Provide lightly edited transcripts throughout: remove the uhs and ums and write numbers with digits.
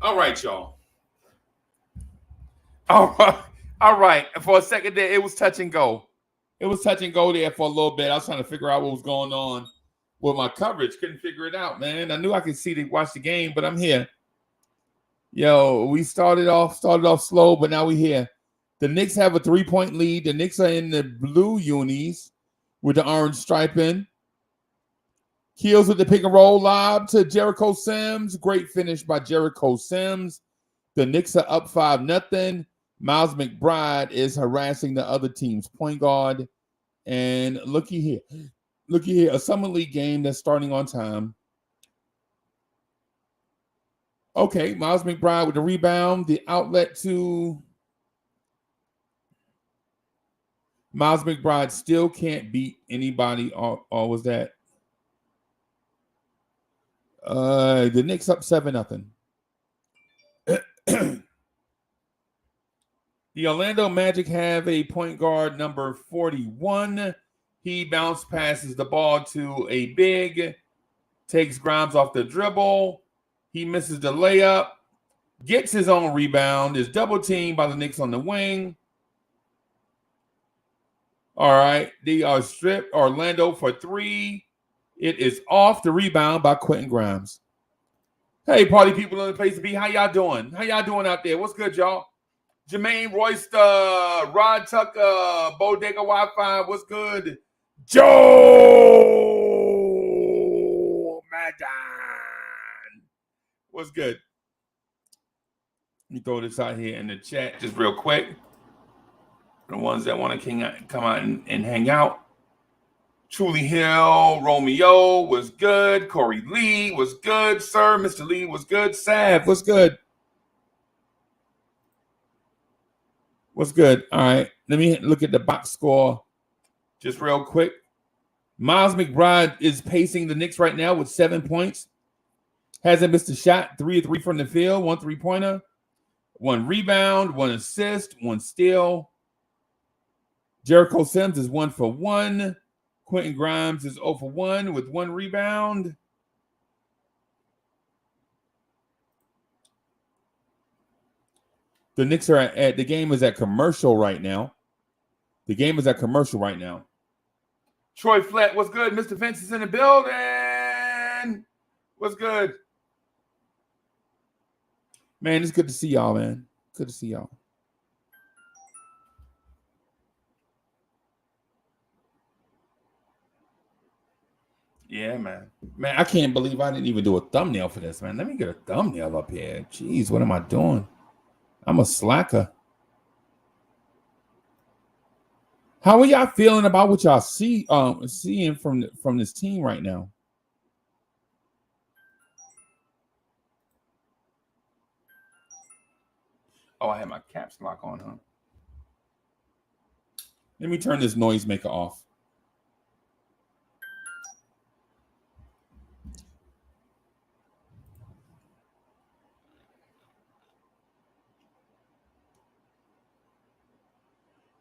All right, y'all. All right. All right. For a second there, it was touch and go. It was touch and go there for a little bit. I was trying to figure out what was going on with my coverage. Couldn't figure it out, man. I knew I could watch the game, but I'm here. Yo, we started off slow, but now we here. The Knicks have a 3-point lead. The Knicks are in the blue unis with the orange striping. Keels with the pick and roll lob to Jericho Sims. Great finish by Jericho Sims. The Knicks are up 5-0. Miles McBride is harassing the other team's point guard. And looky here. Looky here. A Summer League game that's starting on time. Okay, Miles McBride with the rebound. The outlet to Miles McBride still can't beat anybody. Or was that? The Knicks up 7-0. The Orlando Magic have a point guard number 41. He bounce passes the ball to a big, takes Grimes off the dribble. He misses the layup, gets his own rebound, is double teamed by the Knicks on the wing. All right, they are stripped Orlando for 3. It is off the rebound by Quentin Grimes. Hey, party people in the place to be. How y'all doing? How y'all doing out there? What's good, y'all? Jermaine Royster, Rod Tucker, Bodega Wi-Fi. What's good? Joe Madden. What's good? Let me throw this out here in the chat just real quick. The ones that want to come out and hang out. Truly Hill, Romeo was good. Corey Lee was good. Sir, Mr. Lee was good. Sav, what's good? What's good? All right. Let me look at the box score just real quick. Miles McBride is pacing the Knicks right now with 7 points. Hasn't missed a shot. 3 of 3 from the field. 1 3-pointer. 1 rebound. 1 assist. 1 steal. Jericho Sims is 1 for 1. Quentin Grimes is 0 for 1 with 1 rebound. The Knicks are the game is at commercial right now. The game is at commercial right now. Troy Flat, what's good? Mr. Vince is in the building. What's good? Man, it's good to see y'all, man. Good to see y'all. Yeah, man. Man, I can't believe I didn't even do a thumbnail for this, man. Let me get a thumbnail up here. Jeez, what am I doing? I'm a slacker. How are y'all feeling about what y'all seeing from this team right now? Oh, I had my caps lock on, huh? Let me turn this noisemaker off.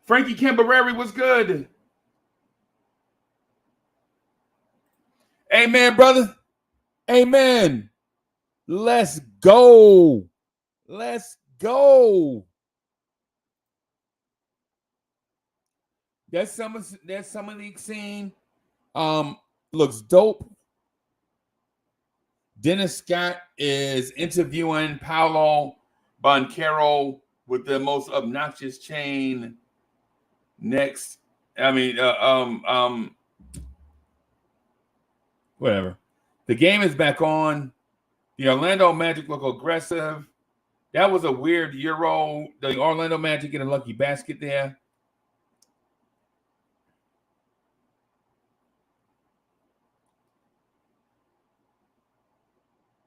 Frankie Cambereri was good. Amen, brother. Amen. Let's go. Let's go. That summer league scene looks dope. Dennis Scott is interviewing Paolo Banchero with the most obnoxious chain next. I mean, whatever. The game is back on. The Orlando Magic look aggressive. That was a weird Euro. The Orlando Magic get a lucky basket there.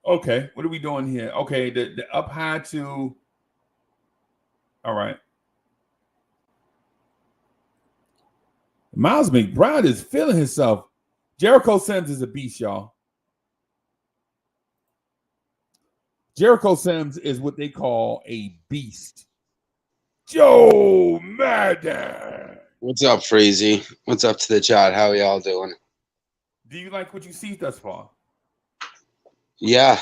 Okay, what are we doing here? Okay, the up high to. All right. Miles McBride is feeling himself. Jericho Sims is a beast, y'all. Jericho Sims is what they call a beast. Joe Madden. What's up, Freezy? What's up to the chat? How are y'all doing? Do you like what you see thus far? Yeah.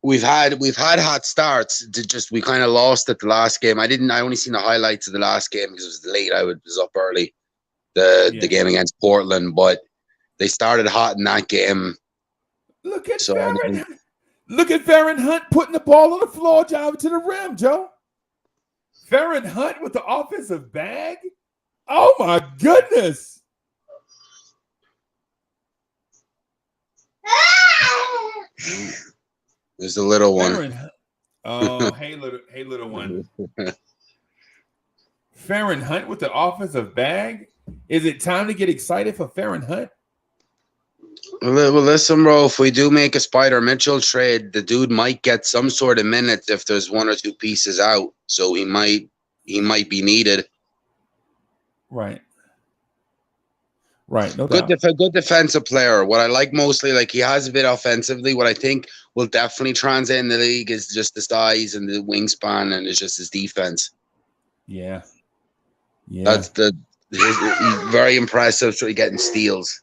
we've had hot starts. We kind of lost at the last game. I only seen the highlights of the last game because it was late. I was up early. The game against Portland, but they started hot in that game. Look at Farron Hunt putting the ball on the floor, driving to the rim, Joe. Farron Hunt with the offensive bag. Oh my goodness. There's a little one. Oh, hey little one. Farron Hunt with the offensive bag. Is it time to get excited for Farron Hunt? Well, listen, bro. If we do make a Spider Mitchell trade, the dude might get some sort of minutes if there's one or two pieces out. So he might be needed. Right. No good doubt. Good defensive player. What I like mostly, like he has a bit offensively. What I think will definitely translate in the league is just the size and the wingspan, and it's just his defense. Yeah. That's very impressive. So getting steals.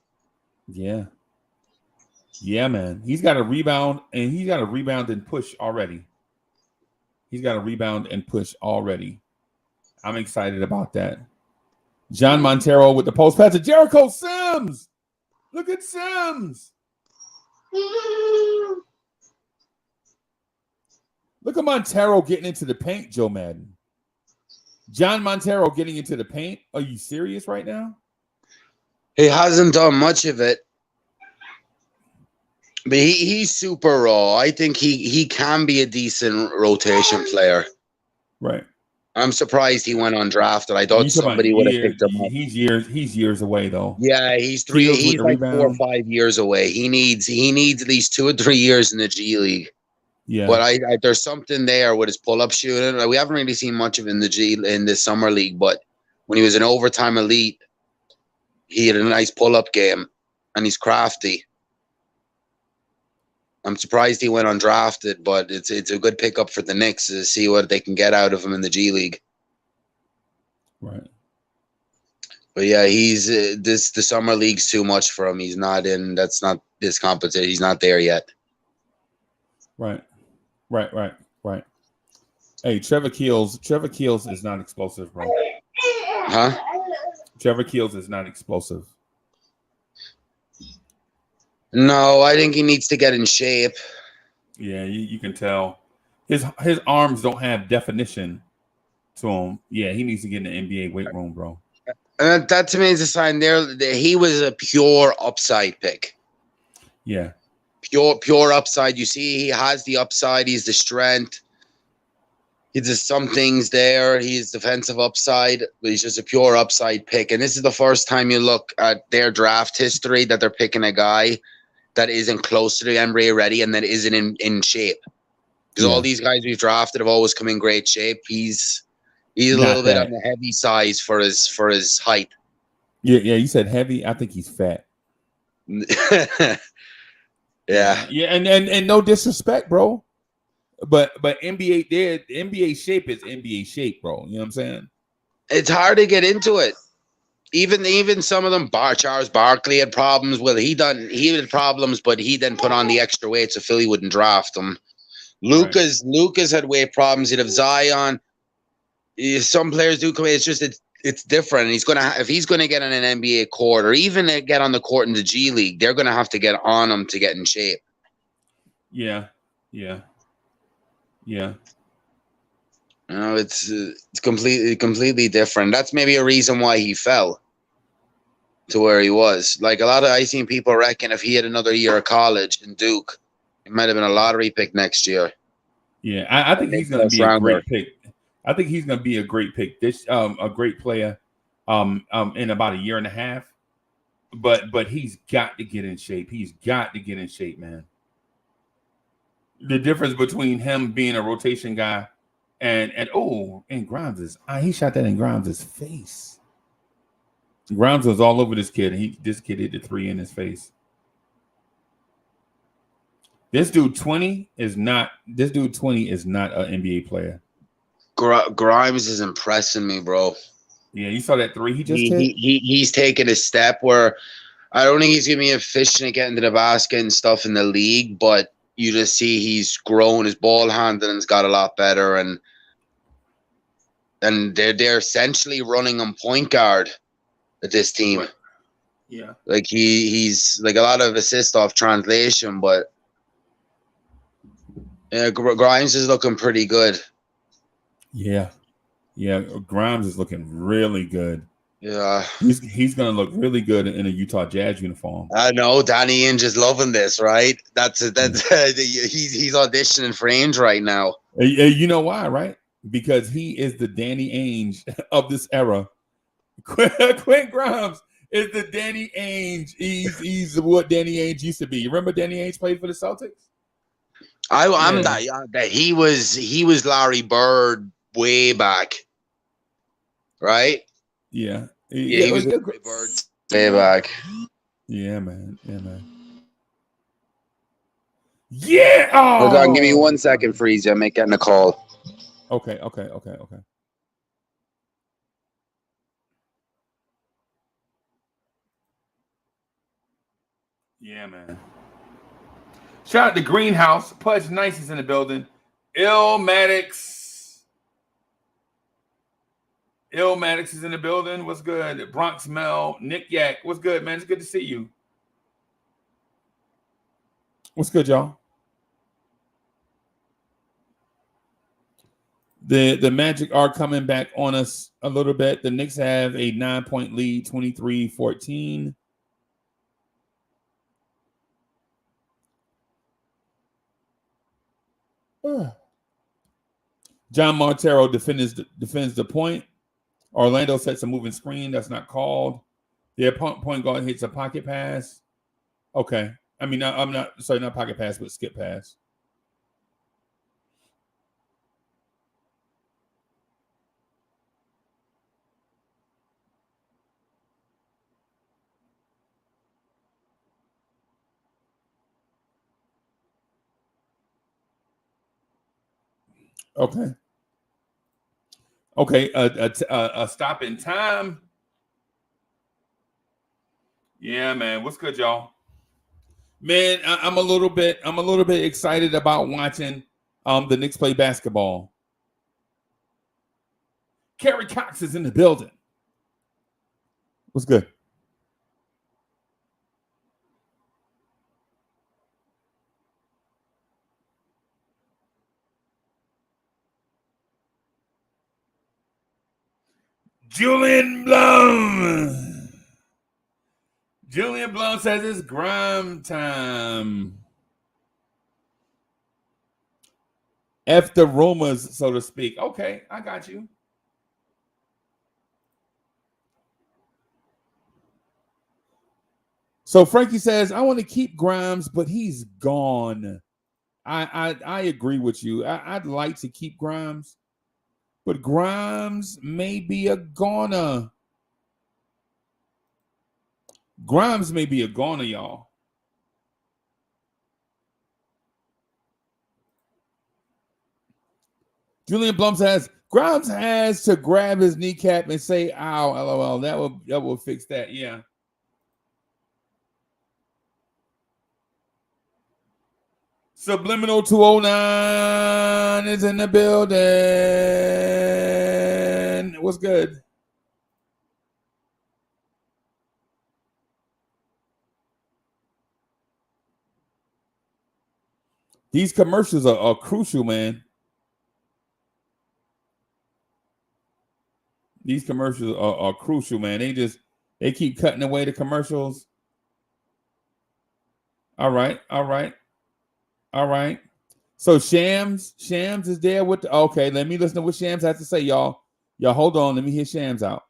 Yeah, man. He's got a rebound, and he's got a rebound and push already. I'm excited about that. John Montero with the post pass to Jericho Sims. Look at Sims. Look at Montero getting into the paint, Joe Madden. John Montero getting into the paint. Are you serious right now? He hasn't done much of it. But he's super raw. I think he can be a decent rotation player. Right. I'm surprised he went undrafted. I thought somebody would have picked him up. He's years away though. Yeah, he's like 4 or 5 years away. He needs at least 2 or 3 years in the G League. Yeah. But there's something there with his pull-up shooting. We haven't really seen much of in the summer league, but when he was an overtime elite, he had a nice pull-up game, and he's crafty. I'm surprised he went undrafted, but it's a good pickup for the Knicks to see what they can get out of him in the G League. Right. But yeah, he's the summer league's too much for him. He's not in. That's not this competition. He's not there yet. Right. Hey, Trevor Keels is not explosive, bro. Huh? Trevor Keels is not explosive. No, I think he needs to get in shape. Yeah, you can tell. His arms don't have definition to him. Yeah, he needs to get in the NBA weight room, bro. That to me is a sign there. He was a pure upside pick. Yeah. Pure upside. You see, he has the upside. He's the strength. He's just some things there. He's defensive upside, but he's just a pure upside pick. And this is the first time you look at their draft history that they're picking a guy that isn't close to the NBA ready and that isn't in shape. Because all these guys we've drafted have always come in great shape. He's a little bit on the heavy size for his height. Yeah, you said heavy. I think he's fat. Yeah, and no disrespect, bro. But NBA shape is NBA shape, bro. You know what I'm saying? It's hard to get into it. Even some of them, Charles Barkley had problems. Well, he had problems, but he then put on the extra weight so Philly wouldn't draft him. Lucas had weight problems. He'd have Zion. Some players do come in. It's just it's different. And if he's gonna get on an NBA court or even get on the court in the G League, they're gonna have to get on him to get in shape. Yeah. No, it's completely different. That's maybe a reason why he fell to where he was. Like I seen people reckon if he had another year of college in Duke, he might have been a lottery pick next year. Yeah, I think he's going to be a great pick. I think he's going to be a great pick. A great player, in about a year and a half. But he's got to get in shape. He's got to get in shape, man. The difference between him being a rotation guy and Grimes he shot that in Grimes' face. Grimes was all over this kid. This kid hit the 3 in his face. This dude 20 is not an NBA player. Grimes is impressing me, bro. Yeah, you saw that 3 he just hit? He's taken a step where I don't think he's gonna be efficient at getting to the basket and stuff in the league, but you just see he's grown. His ball handling's got a lot better, and they're essentially running him point guard at this team. Right. Yeah. Like he's like a lot of assist off translation, but Grimes is looking pretty good. Yeah. Yeah. Grimes is looking really good. Yeah. He's gonna look really good in a Utah Jazz uniform. I know Danny Ainge is loving this, right? That's he's auditioning for Ainge right now. You know why, right? Because he is the Danny Ainge of this era. Quinn Grimes is the Danny Ainge. He's what Danny Ainge used to be. You remember Danny Ainge played for the Celtics? I'm Yeah. that he was Larry Bird way back, right? Yeah. Yeah, he was Larry Bird way back. Yeah, man. Yeah, man. Yeah. Oh. Hold on, give me 1 second, Freezy. I'm getting a call. Okay. Yeah, man. Shout out to Greenhouse. Pudge Nice is in the building. Illmatic is in the building. What's good? Bronx Mel. Nick Yak. What's good, man? It's good to see you. What's good, y'all? The Magic are coming back on us a little bit. The Knicks have a 9-point lead, 23-14. John Montero defends the point. Orlando sets a moving screen. That's not called. Their point guard hits a pocket pass. Okay. I mean, I'm not pocket pass, but skip pass. Okay. Okay. A stop in time. Yeah, man. What's good, y'all? Man, I'm a little bit excited about watching the Knicks play basketball. Kerry Cox is in the building. What's good? Julian Blum. Julian Blum says it's grime time. F the rumors, so to speak. Okay, I got you. So Frankie says, I want to keep Grimes, but he's gone. I agree with you. I'd like to keep Grimes, but Grimes may be a goner. Grimes may be a goner, y'all. Julian Blum says Grimes has to grab his kneecap and say, "Ow, lol." That will fix that. Yeah. Subliminal 209 is in the building. What's good? These commercials are crucial, man. These commercials are crucial, man. They keep cutting away the commercials. All right. So Shams is there with the okay. Let me listen to what Shams has to say, y'all. Y'all hold on. Let me hear Shams out.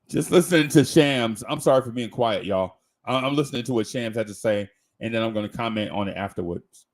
Just listening to Shams. I'm sorry for being quiet, y'all. I'm listening to what Shams had to say, and then I'm going to comment on it afterwards.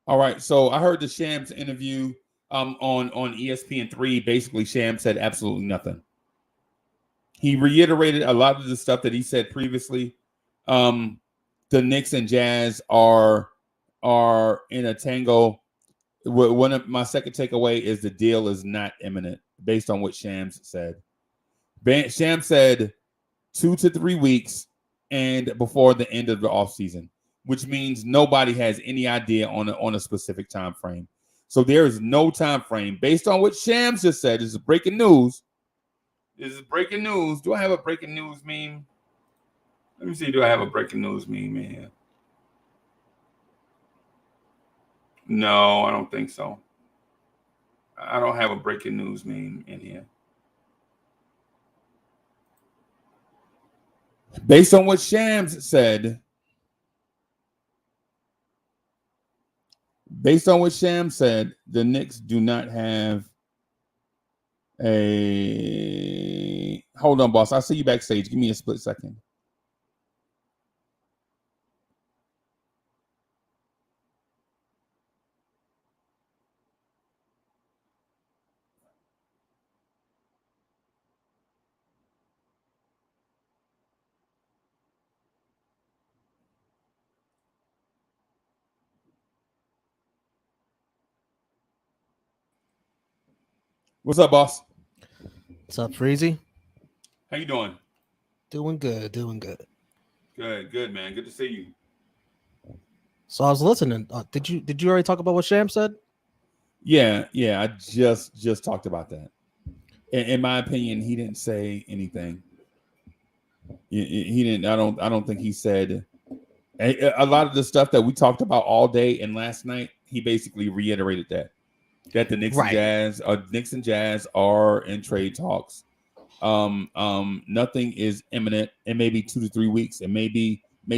All right, so I heard the Shams interview on ESPN3. Basically, Shams said absolutely nothing. He reiterated a lot of the stuff that he said previously. The Knicks and Jazz are in a tango. One of my second takeaway is the deal is not imminent, based on what Shams said. Shams said 2 to 3 weeks and before the end of the offseason, which means nobody has any idea on a specific time frame. So there is no time frame based on what Shams just said. This is breaking news. This is breaking news. Do I have a breaking news meme? Let me see. Do I have a breaking news meme in here? No, I don't think so. I don't have a breaking news meme in here. Based on what Shams said, the Knicks do not have a. Hold on, boss. I'll see you backstage. Give me a split second. What's up, boss? What's up, Freezy? How you doing? Doing good, doing good. Good, man. Good to see you. So I was listening. Did you already talk about what Sham said? Yeah. I just talked about that. In my opinion, he didn't say anything. He didn't. I don't think he said a lot of the stuff that we talked about all day and last night. He basically reiterated that the Knicks and Jazz are in trade talks. Nothing is imminent. It may be 2 to 3 weeks. It may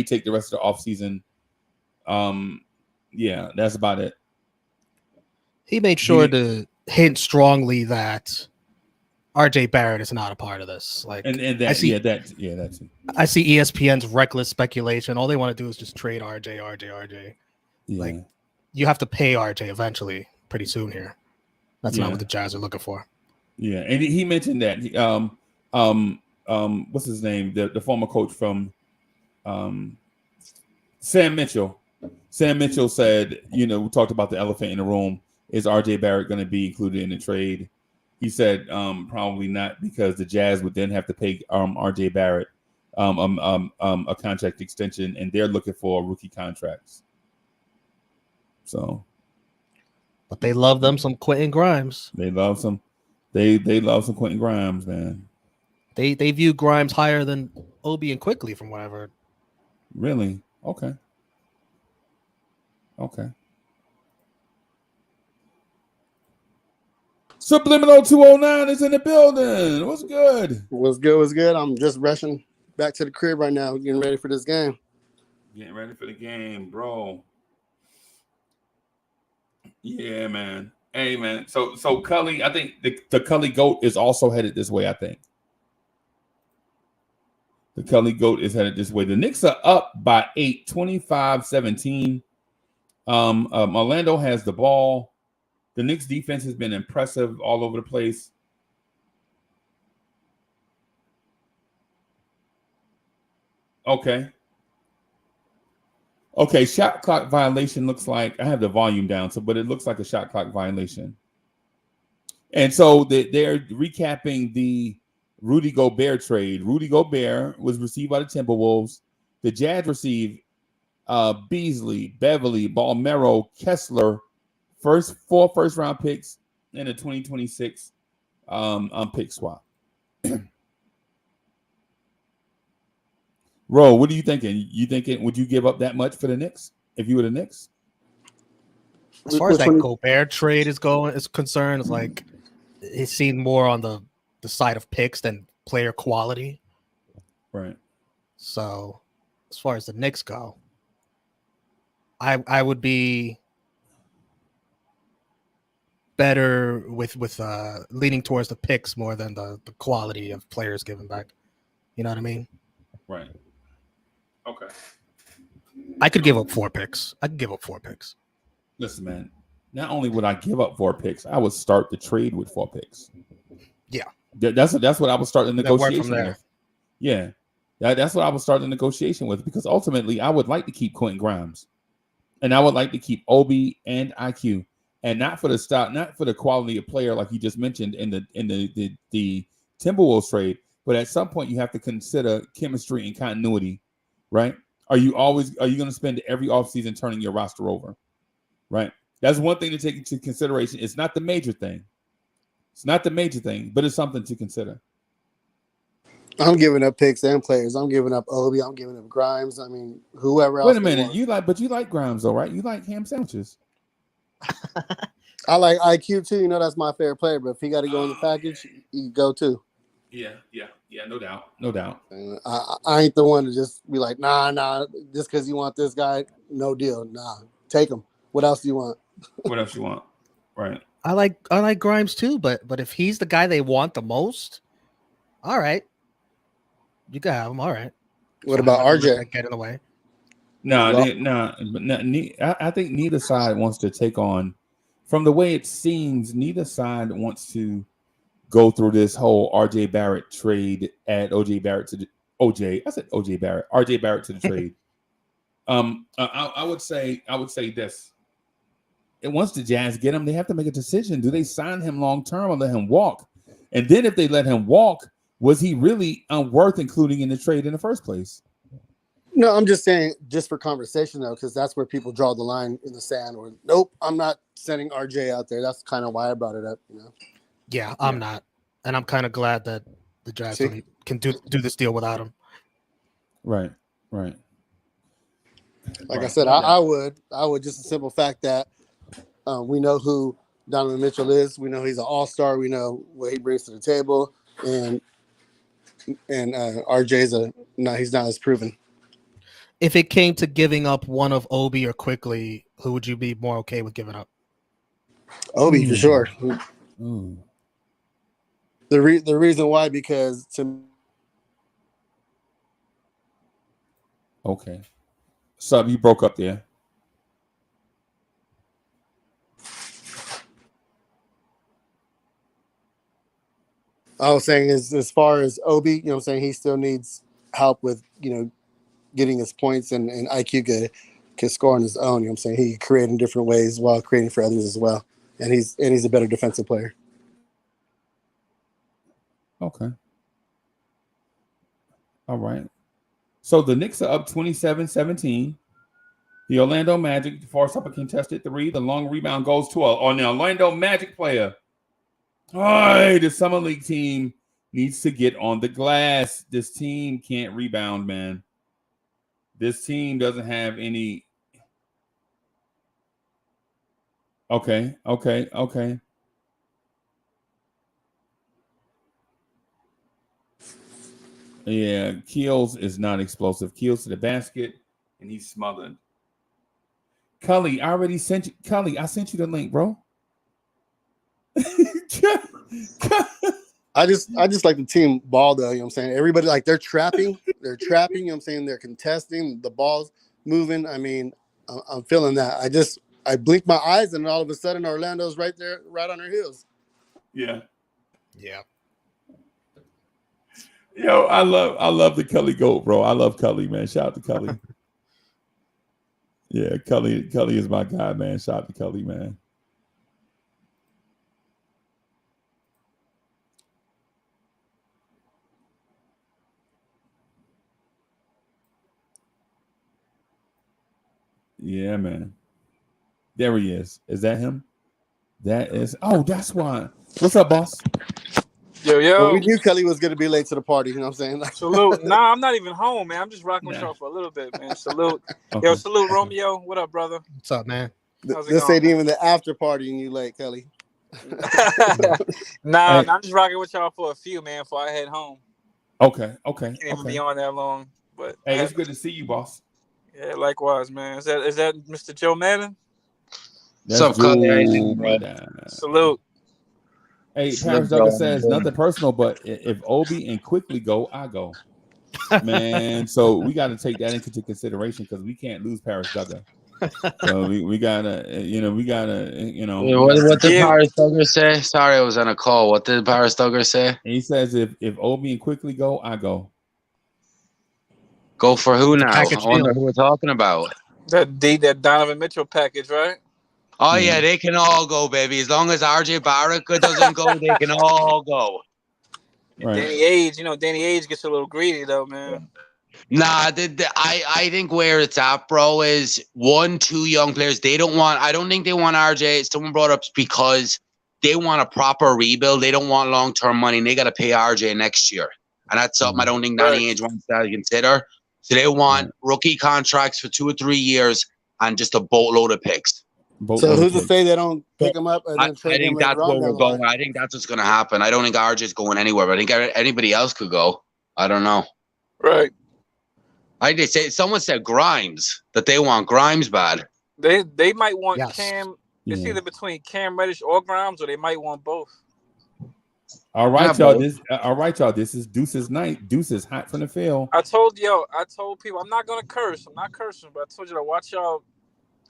take the rest of the offseason. Yeah, that's about it. He made sure to hint strongly that RJ Barrett is not a part of this. Like, and that I see, that's I see ESPN's reckless speculation. All they want to do is just trade RJ. Yeah. Like, you have to pay RJ eventually, pretty soon here. That's not what the Jazz are looking for. Yeah, and he mentioned that. What's his name? The former coach from Sam Mitchell. Sam Mitchell said, we talked about the elephant in the room. Is RJ Barrett going to be included in the trade? He said probably not, because the Jazz would then have to pay RJ Barrett a contract extension, and they're looking for rookie contracts. So, but they love them some Quentin Grimes. They love some Quentin Grimes, man. They view Grimes higher than Obi and Quickly, from what I've heard. Really? Okay. Subliminal 209 is in the building. What's good? What's good? I'm just rushing back to the crib right now, getting ready for this game. Getting ready for the game, bro. Yeah, man. Hey, man. So Cully, I think the Cully GOAT is also headed this way, I think. The Cully GOAT is headed this way. The Knicks are up by 8, 25-17. Orlando has the ball. The Knicks defense has been impressive all over the place. Okay, shot clock violation looks like, I have the volume down, but it looks like a shot clock violation. And so they're recapping the Rudy Gobert trade. Rudy Gobert was received by the Timberwolves. The Jazz received Beasley, Beverly, Balmero, Kessler, four first-round picks, and a 2026 pick swap. Ro, what are you thinking? You thinking would you give up that much for the Knicks if you were the Knicks? As far as that Gobert trade is concerned, it's like it's seen more on the side of picks than player quality. Right. So, as far as the Knicks go, I would be better with leaning towards the picks more than the quality of players given back. You know what I mean? Right. Okay. I could give up 4 picks. Listen, man. Not only would I give up 4 picks, I would start the trade with 4 picks. Yeah. That's what I would start the negotiation from there. with. Yeah. That's what I would start the negotiation with, because ultimately I would like to keep Quentin Grimes. And I would like to keep Obi and IQ. And not for the quality of player like you just mentioned in the Timberwolves trade, but at some point you have to consider chemistry and continuity, right? Are you going to spend every offseason turning your roster over? Right? That's one thing to take into consideration. It's not the major thing. But it's something to consider. I'm giving up picks and players. I'm giving up Obi. I'm giving up Grimes. I mean, whoever else. Wait a minute. You like Grimes though, right? You like ham sandwiches. I like IQ too. You know, that's my favorite player. But if he got to go in the package, he go too. Yeah. No doubt. And I ain't the one to just be like, nah. Just because you want this guy, no deal. Nah, take him. What else do you want? Right. I like Grimes too, but if he's the guy they want the most, all right, you can have him. All right. What about RJ? Get in the way. I think neither side wants to take on. From the way it seems, neither side wants to go through this whole RJ Barrett trade. Add RJ Barrett to the trade. I would say this. And once the Jazz get him, they have to make a decision. Do they sign him long term or let him walk? And then if they let him walk, was he really worth including in the trade in the first place? No, I'm just saying, just for conversation though, because that's where people draw the line in the sand. Or nope, I'm not sending RJ out there. That's kind of why I brought it up. You know. Yeah, I'm not, and I'm kind of glad that the Jazz can do this deal without him. Right. Like I said, I would just a simple fact that we know who Donovan Mitchell is. We know he's an all-star. We know what he brings to the table, and RJ's he's not as proven. If it came to giving up one of Obi or Quickly, who would you be more okay with giving up? Obi for sure. The reason why, because okay. Sub, you broke up there. I was saying is as far as Obi, you know what I'm saying, he still needs help with, getting his points and IQ can score on his own. You know what I'm saying? He can create in different ways while creating for others as well. And he's a better defensive player. Okay. All right. So the Knicks are up 27-17. The Orlando Magic forced up a contested 3. The long rebound goes to an Orlando Magic player. All right, the Summer League team needs to get on the glass. This team can't rebound, man. This team doesn't have any. Okay. Yeah, Keels is not explosive. Keels to the basket, and he's smothered. Cully, I sent you the link, bro. I just like the team ball though, you know what I'm saying? Everybody, like, they're trapping, you know what I'm saying? They're contesting, the ball's moving. I mean, I'm feeling that. I blinked my eyes and all of a sudden Orlando's right there, right on our heels. Yeah. Yo, I love the Cully GOAT, bro. I love Cully, man. Shout out to Cully. Yeah, Cully is my guy, man. Shout out to Cully, man. Yeah, man. There he is. Is that him? That is. Oh, that's why. What's up, boss? Well, we knew Kelly was going to be late to the party. You know what I'm saying? Like, Salute. Nah, I'm not even home, man. I'm just rocking with y'all for a little bit, man. Salute. Okay. Yo, salute, Romeo. What up, brother? What's up, man? How's it this going, ain't man? even the after party and you late, Kelly. Nah, Hey. I'm just rocking with y'all for a few, man, before I head home. Okay. Can't even be on that long. But Hey, it's good to see you, boss. Yeah, likewise, man. Is that Mr. Joe Madden? What's up, Kelly? How you doing, bro? Salute. Hey, Paris Duggar says nothing personal, but if Obi and Quickly go, I go. Man, so we got to take that into consideration because we can't lose Paris Duggar. So we gotta, What did Paris Duggar say? Sorry, I was on a call. What did Paris Duggar say? He says if Obi and Quickly go, I go. Go for who now? I wonder who we're talking about. That Donovan Mitchell package, right? Oh yeah, they can all go, baby. As long as RJ Barrett doesn't go, they can all go. Right. Danny Age gets a little greedy though, man. Nah, I think where it's at, bro, is 1-2 young players. I don't think they want RJ. Someone brought up because they want a proper rebuild. They don't want long-term money, and they got to pay RJ next year. And that's something I don't think Danny Ainge wants to consider. So they want rookie contracts for 2 or 3 years and just a boatload of picks. So who's to say they don't pick him up and then trade him later on? That's where we're going. I think that's what's going to happen. I don't think RJ's going anywhere, but I think anybody else could go. I don't know. Right. Someone said Grimes, that they want Grimes bad. They might want Cam. It's either between Cam Reddish or Grimes, or they might want both. All right, y'all. This is Deuce's night. Deuce is hot from the field. I told people I'm not gonna curse. I'm not cursing, but I told you to watch y'all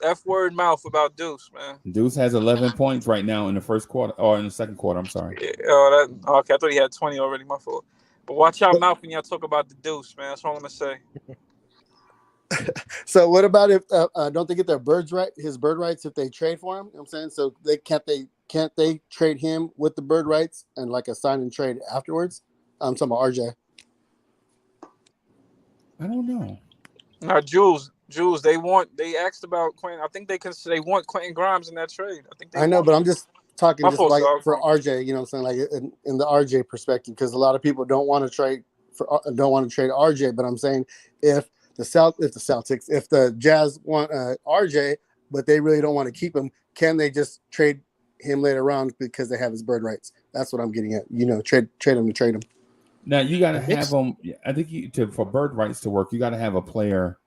F-word mouth about Deuce, man. Deuce has 11 points right now in the first quarter, or in the second quarter. I'm sorry. Okay. I thought he had 20 already. My fault. But watch y'all mouth when y'all talk about the Deuce, man. That's all I'm gonna say. So what about if don't they get their his bird rights if they trade for him? You know what I'm saying? So can't they trade him with the bird rights and like a sign and trade afterwards? I'm talking about RJ. I don't know. Now Jules, they asked about Quentin. I think they want Quentin Grimes in that trade. I know, but I'm just talking just like for RJ, you know what I'm saying? Like in the RJ perspective, because a lot of people don't want to trade RJ, but I'm saying if the Jazz want RJ, but they really don't want to keep him, can they just trade him later on because they have his bird rights? That's what I'm getting at. Trade him to trade him. Now you got to have them. I think for bird rights to work, you got to have a player.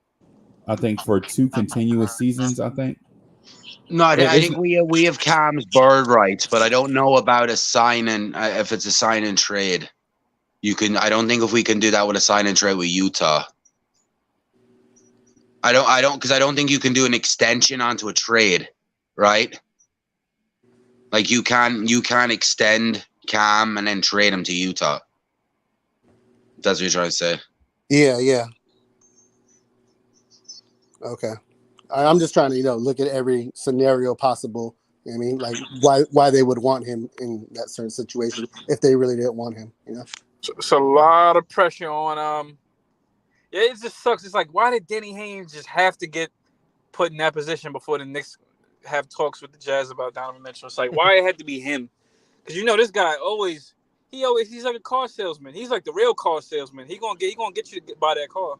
I think for 2 continuous seasons. I think. No, I think we have Cam's bird rights, but I don't know about a sign and if it's a sign and trade. I don't think if we can do that with a sign and trade with Utah. I don't think you can do an extension onto a trade, right? Like you can extend Cam and then trade him to Utah. That's what you're trying to say. Yeah. Okay. I'm just trying to, look at every scenario possible. I mean, like why they would want him in that certain situation if they really didn't want him, It's a lot of pressure on Yeah, it just sucks. It's like, why did Danny Ainge just have to get put in that position before the Knicks have talks with the Jazz about Donovan Mitchell? It's like, why it had to be him? Because this guy he's like a car salesman. He's like the real car salesman. He gonna get you to buy that car.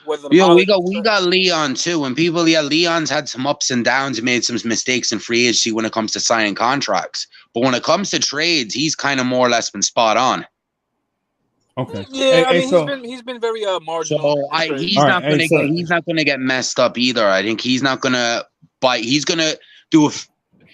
We got Leon too. And Leon's had some ups and downs. He made some mistakes in free agency when it comes to signing contracts. But when it comes to trades, he's kind of more or less been spot on. Okay. Yeah, he's been very marginal. So he's not going to get messed up either. I think he's not going to buy. He's going to do.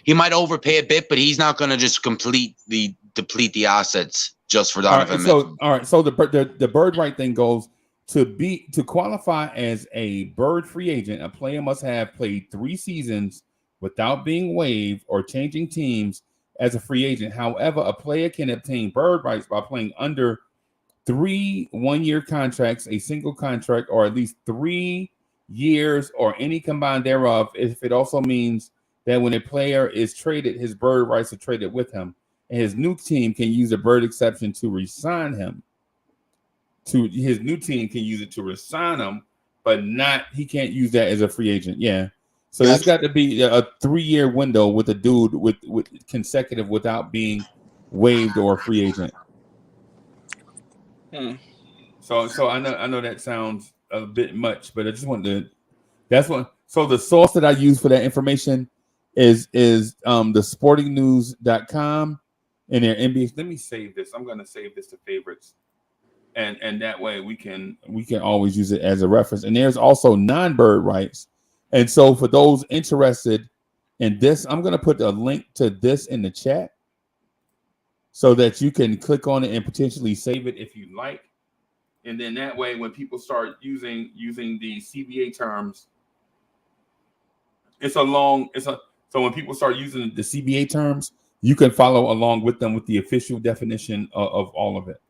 He might overpay a bit, but he's not going to just completely deplete the assets just for Donovan Mitchell. So the bird right thing goes to qualify as a bird free agent. A player must have played 3 seasons without being waived or changing teams as a free agent. However, a player can obtain bird rights by playing under 3 one-year contracts, a single contract, or at least 3 years or any combined thereof, if it also means that when a player is traded, his bird rights are traded with him, and his new team can use a bird exception to re-sign him. His new team can use it to re-sign him, but he can't use that as a free agent. Yeah. So it's got to be a 3-year window with a dude with consecutive without being waived or a free agent. So I know that sounds a bit much, but I just wanted to. That's what. So the source that I use for that information is the sportingnews.com and their NBA. Let me save this. I'm going to save this to favorites, and that way we can always use it as a reference. And there's also non-bird rights, and so for those interested in this, I'm going to put a link to this in the chat so that you can click on it and potentially save it if you like. And then that way, when people start using the CBA terms, so when people start using the CBA terms, you can follow along with them with the official definition of all of it.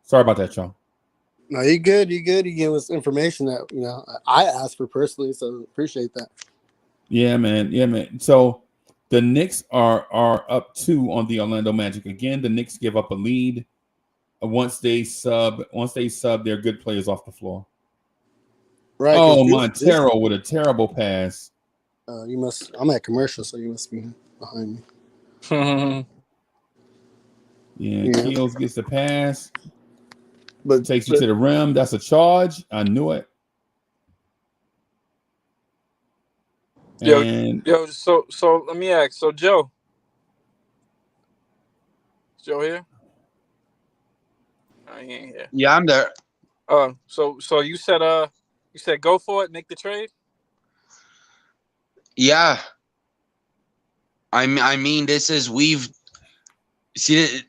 Sorry about that, y'all. No, you good. You good. You give us information that I asked for personally, so appreciate that. Yeah, man. So the Knicks are up 2 on the Orlando Magic. Again, the Knicks give up a lead. Once they sub their good players off the floor. Right. Oh, Montero with a terrible pass. I'm at commercial, so you must be behind me. Yeah, Keels gets the pass. But takes you to the rim. That's a charge. I knew it. So let me ask. So Joe. Is Joe here? He ain't here. Yeah, I'm there. So you said go for it, make the trade? Yeah. I mean,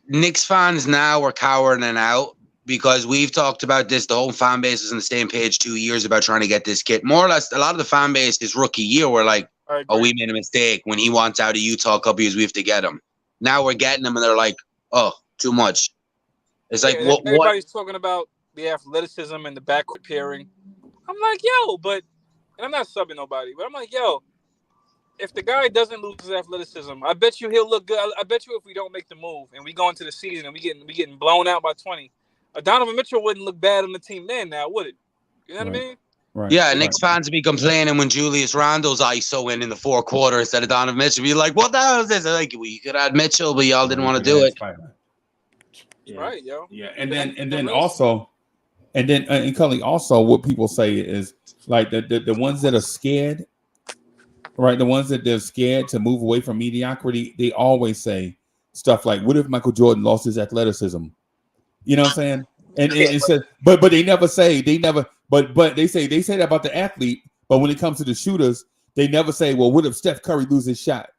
Knicks fans now are cowering out because we've talked about this. The whole fan base was on the same page 2 years about trying to get this kid. More or less, a lot of the fan base his rookie year were like, oh, we made a mistake. When he wants out of Utah a couple years, we have to get him. Now we're getting him, and they're like, oh, too much. It's like, what? Everybody's talking about the athleticism and the backcourt pairing. I'm like, and I'm not subbing nobody, but I'm like, if the guy doesn't lose his athleticism, I bet you he'll look good. I bet you if we don't make the move and we go into the season and we getting blown out by 20, Donovan Mitchell wouldn't look bad on the team then, now would it? You know what I mean? Right. Yeah, Knicks fans would be complaining when Julius Randle's ISO in the fourth quarter instead of Donovan Mitchell. Be like, what the hell is this? Like, we could add Mitchell, but y'all didn't want to do it. Yeah. Right, yo. Yeah, and Cully, also what people say is like the ones that are scared, right? The ones that they're scared to move away from mediocrity, they always say stuff like, "What if Michael Jordan lost his athleticism?" You know what I'm saying? And it says, but they never say but they say that about the athlete, but when it comes to the shooters, they never say, "Well, what if Steph Curry loses his shot?"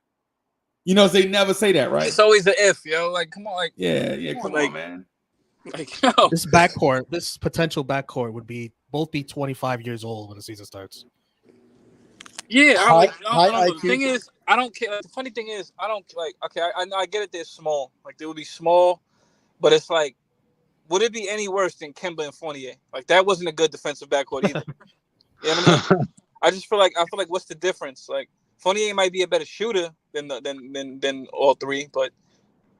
You know, they never say that, right? It's always the if, yo. Like, come on, like, come on, man. Like, this potential backcourt would both be 25 years old when the season starts. Yeah, the thing is, I don't care. Like, the funny thing is, I don't like. Okay, I get it. They're small. Like, they would be small, but it's like, would it be any worse than Kemba and Fournier? Like, that wasn't a good defensive backcourt either. You know what I mean? I feel like what's the difference? Like, Fournier might be a better shooter than all three, but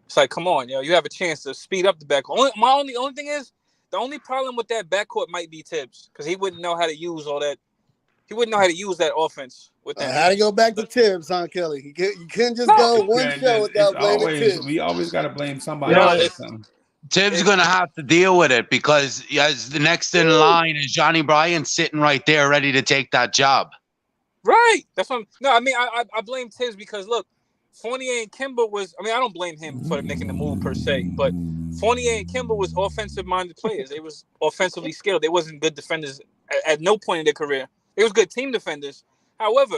it's like, come on, yo, you have a chance to speed up the backcourt. My only thing is, the only problem with that backcourt might be Tibbs, because he wouldn't know how to use all that. He wouldn't know how to use that offense with that. How to go back to Tibbs, huh, Kelly? You couldn't just go one show without blaming Tibbs. We always got to blame somebody. Tibbs going to have to deal with it because as the next in line is Johnny Bryan sitting right there ready to take that job. Right. That's what I blame Tibbs because, look, Fournier and Kemba was, I don't blame him for making the move per se, but Fournier and Kemba was offensive-minded players. They was offensively skilled. They wasn't good defenders at no point in their career. They was good team defenders. However,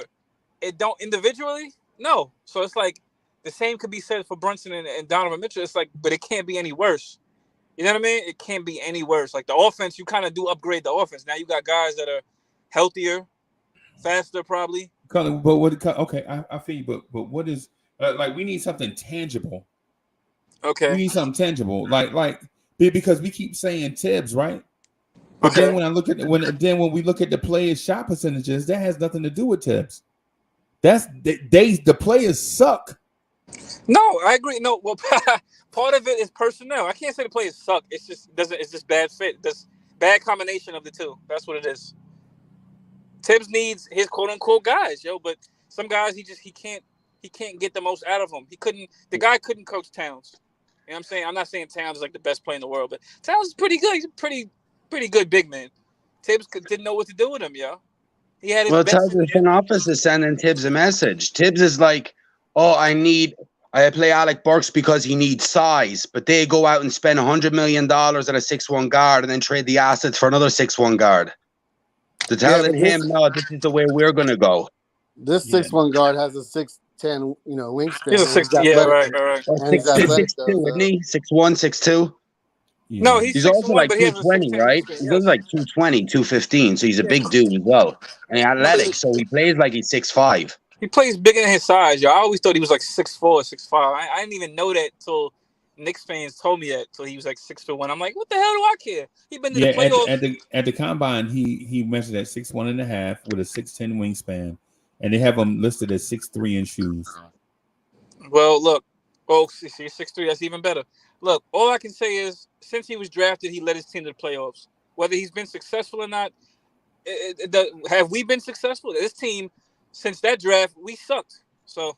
it don't individually, no. So it's like the same could be said for Brunson and Donovan Mitchell. It's like, but it can't be any worse. You know what I mean? It can't be any worse. Like, the offense, you kind of do upgrade the offense. Now you got guys that are healthier, faster, probably. But what? Okay, I feel you. But what is like? We need something tangible. Okay. We need something tangible, like because we keep saying Tibbs, right? But then when I look at when we look at the players' shot percentages, that has nothing to do with Tibbs. The players suck. No, I agree. No, well, part of it is personnel. I can't say the players suck. It's just bad fit. This bad combination of the two. That's what it is. Tibbs needs his quote unquote guys, yo, but some guys he can't get the most out of them. The guy couldn't coach Towns. You know what I'm saying? I'm not saying Towns is like the best player in the world, but Towns is pretty good. He's a pretty good big man. Tibbs didn't know what to do with him, yo. He had his Well, best. tell the front office is sending Tibbs a message. Tibbs is like, oh, I play Alec Burks because he needs size, but they go out and spend $100 million at a 6'1" guard and then trade the assets for another 6'1" guard. To telling him, no, this is the way we're going to go. This 6'1" guard has a 6'10", wingspan. He's a 6. Yeah, right. And he's athletic, 6'2", isn't he? 6'1", 6'2". Yeah. No, he's also like but he has a 220, right? wingspan, He goes like 220, 215, so he's a big dude as well. And he's athletic, so he plays like he's 6'5". He plays bigger than his size, yo. I always thought he was like 6'4", 6'5". I didn't even know that till Knicks fans told me that. Till he was like 6'1". I'm like, what the hell do I care? He been to the playoffs. At the combine, he measured at 6'1.5" with a 6'10" wingspan, and they have him listed as 6'3" in shoes. Well, look, see, 6'3", that's even better. Look, all I can say is, since he was drafted, he led his team to the playoffs. Whether he's been successful or not, have we been successful? This team, since that draft, we sucked. So,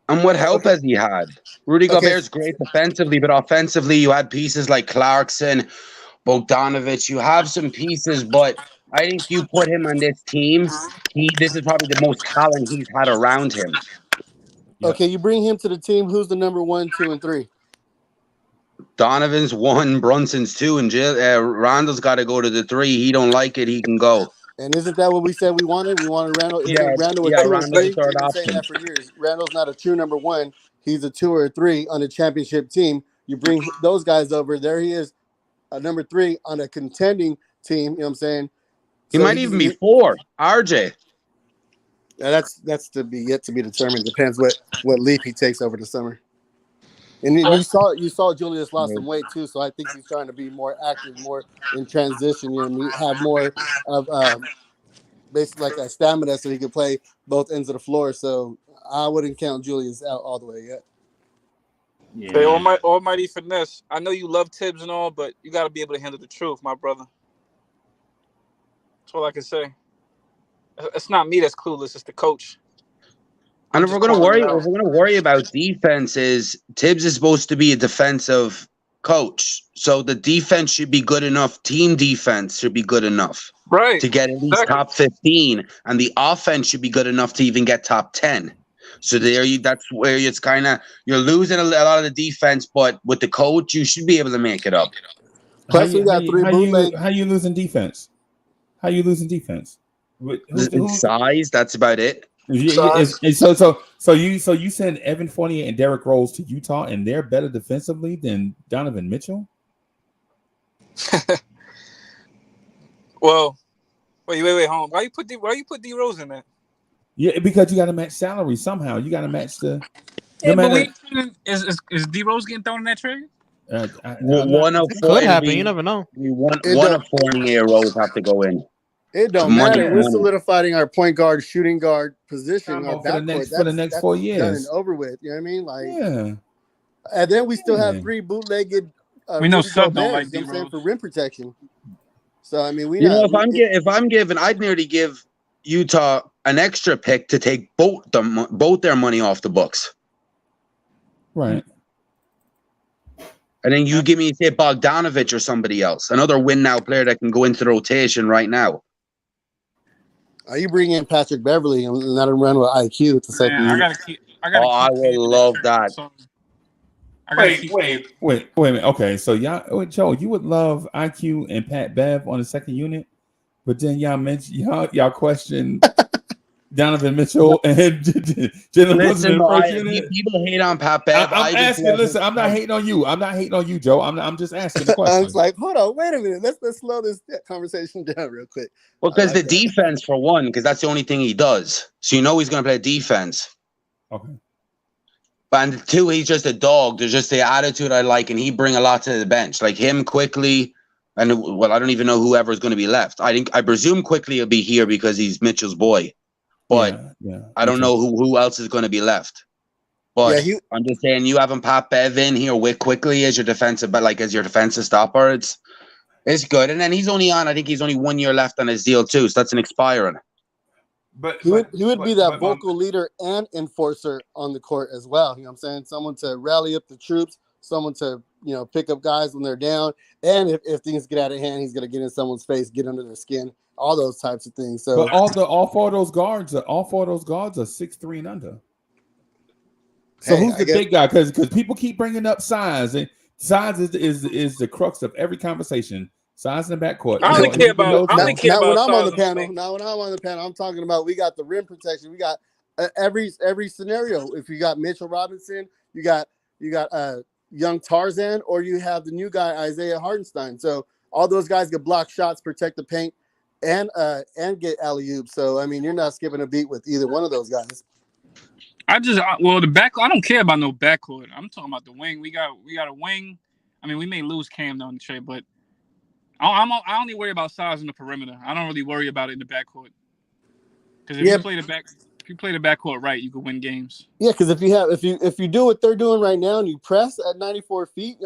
and what help has he had? Rudy Gobert's great defensively, but offensively, you had pieces like Clarkson, Bogdanovich. You have some pieces, but I think you put him on this team. This is probably the most talent he's had around him. Okay, you bring him to the team. Who's the number 1, 2, and 3? Donovan's 1, Brunson's 2, and Randall's got to go to the 3. He don't like it. He can go. And isn't that what we said we wanted? We wanted Randall. Randall was 2 or 3. We've been saying that for years. Randall's not a true number 1. He's a 2 or 3 on a championship team. You bring those guys over. There he is, a number 3 on a contending team. You know what I'm saying? He might even be 4. RJ. Yeah, that's to be yet to be determined. Depends what leap he takes over the summer. And you saw Julius lost some weight too, so I think he's trying to be more active, more in transition. Have more of basically like a stamina, so he can play both ends of the floor. So I wouldn't count Julius out all the way yet. Yeah. Hey, almighty finesse. I know you love Tibbs and all, but you got to be able to handle the truth, my brother. That's all I can say. It's not me that's clueless; it's the coach. And if we're gonna worry about defenses, Tibbs is supposed to be a defensive coach, so the defense should be good enough. Team defense should be good enough, right, to get at least top 15, and the offense should be good enough to even get top 10. So that's where it's kind of you're losing a lot of the defense, but with the coach, you should be able to make it up. Plus, we got 3 bootlegs. How you losing defense? How you losing defense? Size. That's about it. So you send Evan Fournier and Derrick Rose to Utah, and they're better defensively than Donovan Mitchell? Well, wait, hold on. Why you put D Rose in that? Yeah, because you got to match salary somehow. You got to match the. Is D Rose getting thrown in that trade? One of could happen. You never know. One of Fournier Rose have to go in. It don't matter. We're solidifying our point guard, shooting guard position. For the next 4 years. Done and over with. You know what I mean? Like, yeah. And then we still have 3 bootlegged. We know Sub don't like D-Rose for rim protection. So I mean, if I'm given, I'd nearly give Utah an extra pick to take both their money off the books. Right. And then you give me, say, Bogdanovich or somebody else, another win now player that can go into the rotation right now. You bring in Patrick Beverly and let him run with IQ at the second year. I would love that. Wait a minute. Okay, so Joe, you would love IQ and Pat Bev on the second unit, but then y'all mentioned y'all question Donovan Mitchell and Jalen Brunson in the first unit. People hate on Pat Bev. I'm asking. Listen, I'm not hating on you. I'm not hating on you, Joe. I'm just asking the question. I was like, hold on, wait a minute. Let's slow this conversation down real quick. Well, because the defense, for one, because that's the only thing he does. So he's going to play defense. Okay. And 2, he's just a dog. There's just the attitude I like, and he bring a lot to the bench. Like him, Quickly, and I don't even know whoever is going to be left. I presume Quickly will be here because he's Mitchell's boy. But I don't know who else is going to be left. But I'm just saying, you having Pat Bev in here with Quickly as your defensive, but like as your defensive stopper, it's good. And then he's only 1 year left on his deal too, so that's an expiring. But he would be that vocal leader and enforcer on the court as well. You know what I'm saying? Someone to rally up the troops, someone to, pick up guys when they're down. And if things get out of hand, he's going to get in someone's face, get under their skin, all those types of things. So, but all four of those guards are 6'3" and under. So who's the big guy? Because people keep bringing up size, and size is the crux of every conversation. Size in the backcourt. I only care about. Not when I'm on the panel. Not when I'm on the panel. I'm talking about we got the rim protection. We got every scenario. If you got Mitchell Robinson, you got young Tarzan, or you have the new guy Isaiah Hartenstein. So all those guys can block shots, protect the paint, and get alley-oops. So I mean, you're not skipping a beat with either one of those guys. The back. I don't care about no backcourt. I'm talking about the wing. We got a wing. I mean, we may lose Cam though in the trade, but I only worry about size in the perimeter. I don't really worry about it in the backcourt. Because if you play the backcourt right, you can win games. Yeah, because if you do what they're doing right now and you press at 94 feet,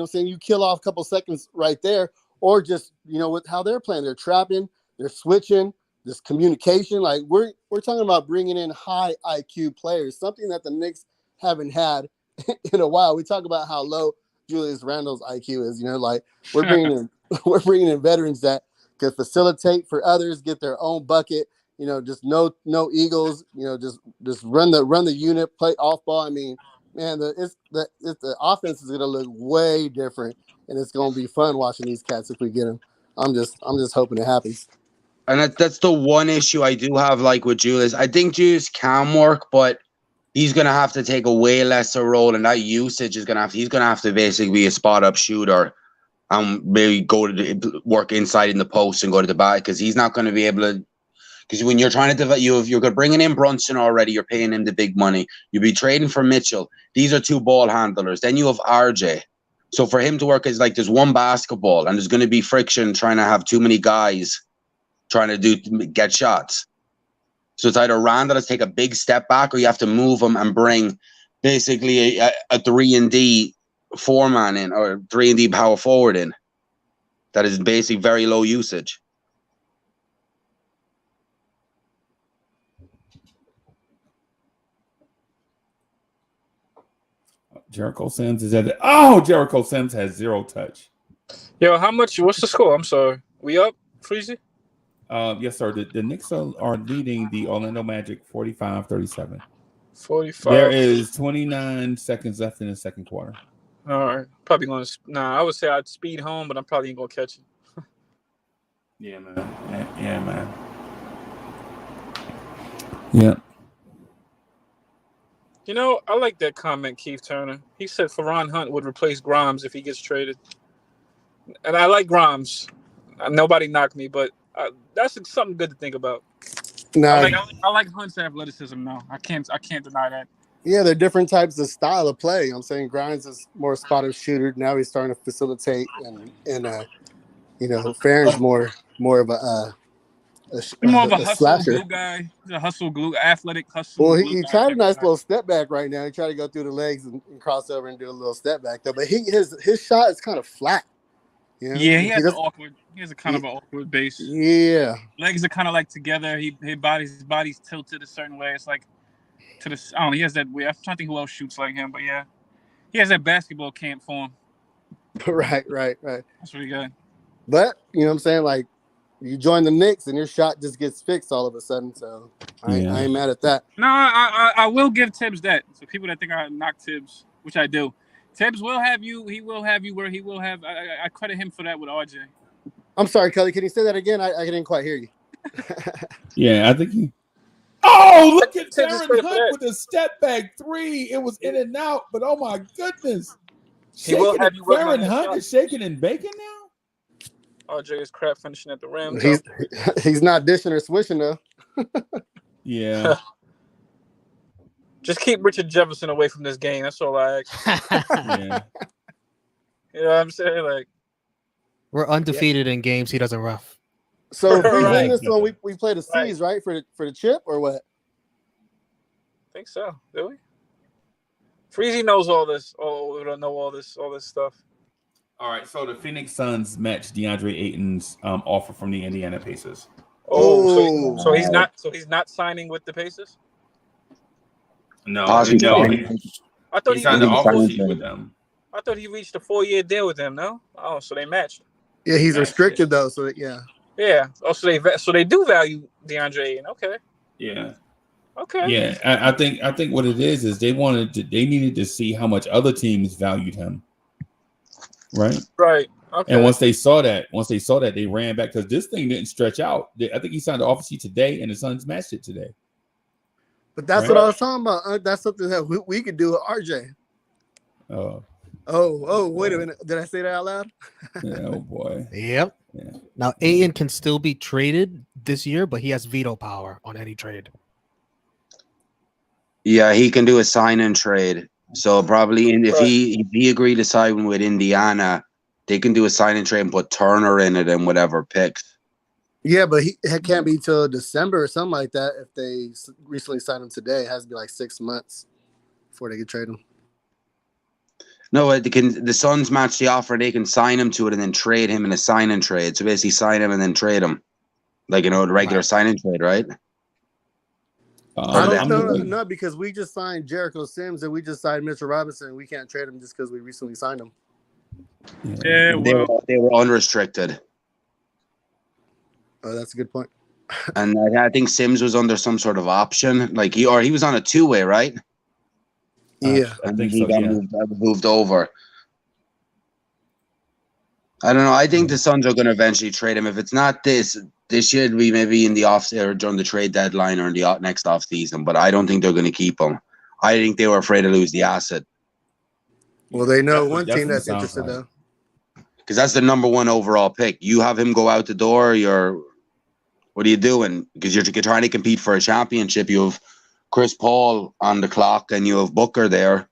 saying you kill off a couple seconds right there, or just with how they're playing, they're trapping, they're switching, this communication. Like we're talking about bringing in high IQ players, something that the Knicks haven't had in a while. We talk about how low Julius Randle's IQ is. Like we're bringing in veterans that can facilitate for others, get their own bucket. Just no egos. Just run the unit, play off ball. I mean, man, the offense is gonna look way different, and it's gonna be fun watching these cats if we get them. I'm just hoping it happens. And that's the one issue I do have, like with Julius. I think Julius can work, but he's gonna have to take a way lesser role, and that usage is he's gonna have to basically be a spot up shooter. Maybe go to work inside in the post and go to the back, because he's not going to be able to. Because when you're trying to develop, you're bringing in Brunson already, you're paying him the big money. You'll be trading for Mitchell. These are two ball handlers. Then you have RJ. So for him to work, is like there's one basketball, and there's going to be friction trying to have too many guys trying to get shots. So it's either Randall has to take a big step back, or you have to move him and bring basically a 3-and-D four-man in, or 3-and-D power forward in. That is basically very low usage. Jericho Sims is at it. Oh, Jericho Sims has 0 touch. Yo, what's the score? I'm sorry. We up, Freezy? Yes, sir. The Knicks are leading the Orlando Magic 45-37. 45. There is 29 seconds left in the second quarter. All right. Probably going to... Nah, I would say I'd speed home, but I'm probably ain't going to catch it. Yeah, man. Yeah, man. Yeah. I like that comment, Keith Turner. He said Faron Hunt would replace Grimes if he gets traded. And I like Grimes. Nobody knocked me, but that's something good to think about. I like Hunt's athleticism now. I can't deny that. Yeah, they're different types of style of play. I'm saying Grimes is more spot-up shooter. Now he's starting to facilitate, and Farron's more of a hustle glue guy. He's a hustle glue, athletic hustle. Well, he tried a nice little step back right now. He tried to go through the legs and cross over and do a little step back though. But his shot is kind of flat. Yeah, he has a kind of an awkward base. Yeah, legs are kind of like together. His body's tilted a certain way. It's like to the. I don't know. He has that way. I'm trying to think who else shoots like him, but yeah, he has that basketball camp form. Right. That's pretty good. But you know what I'm saying, like. You join the Knicks and your shot just gets fixed all of a sudden. So I ain't mad at that. No, I will give Tibbs that. So people that think I knock Tibbs, which I do, Tibbs will have you. He will have you where he will have. I credit him for that with RJ. I'm sorry, Kelly. Can you say that again? I didn't quite hear you. Yeah, I think he. Oh, look at Farron Hunt with a step back 3. It was in and out, but oh my goodness. Farron Hunt is shaking and baking now? RJ is crap finishing at the rim. He's not dishing or swishing though. Yeah. Just keep Richard Jefferson away from this game. That's all I ask. Yeah. You know what I'm saying? Like, we're undefeated in games he doesn't rough. So if we win this one, we play the C's, right? For the chip or what? I think so. Do we? Freezy knows all this. Oh, we don't know all this stuff. All right, so the Phoenix Suns matched DeAndre Ayton's offer from the Indiana Pacers. Oh, so he's not signing with the Pacers? No. I thought he signed the offer sheet with them. I thought he reached a 4-year deal with them. No. Oh, so they matched. Yeah, he's Matched restricted it. though, so yeah. Yeah. Oh, so they do value DeAndre Ayton. Okay. Yeah. Okay. Yeah. I think what it is they needed to see how much other teams valued him. Right. Right. Okay. And once they saw that, they ran back because this thing didn't stretch out. I think he signed the offer sheet today, and the Suns matched it today. But that's Right. what I was talking about. That's something that we could do with RJ. Wait a minute. Did I say that out loud? Oh boy. Yep. Yeah. Now Ayton can still be traded this year, but he has veto power on any trade. Yeah, he can do a sign and trade. So probably if he agreed to sign with Indiana, they can do a sign and trade and put Turner in it and whatever picks. Yeah, but it can't be till December or something like that. If they recently signed him today, it has to be like 6 months before they can trade him. No, the Suns match the offer. They can sign him to it and then trade him in a sign and trade. So basically, sign him and then trade him, like a regular sign and trade, right? I don't know, no, because we just signed Jericho Sims and we just signed Mitchell Robinson. We can't trade him just because we recently signed him. Yeah, they were unrestricted. Oh, that's a good point. And I think Sims was under some sort of option, like he was on a 2-way, right? Yeah, I think he so. got moved over. I don't know. I think the Suns are going to eventually trade him. If it's not this should be maybe in the off or during the trade deadline or in the next off season. But I don't think they're going to keep him. I think they were afraid to lose the asset. Well, they know one team that's interested though, because that's the number 1 overall pick. You have him go out the door. What are you doing? Because you're trying to compete for a championship. You have Chris Paul on the clock and you have Booker there.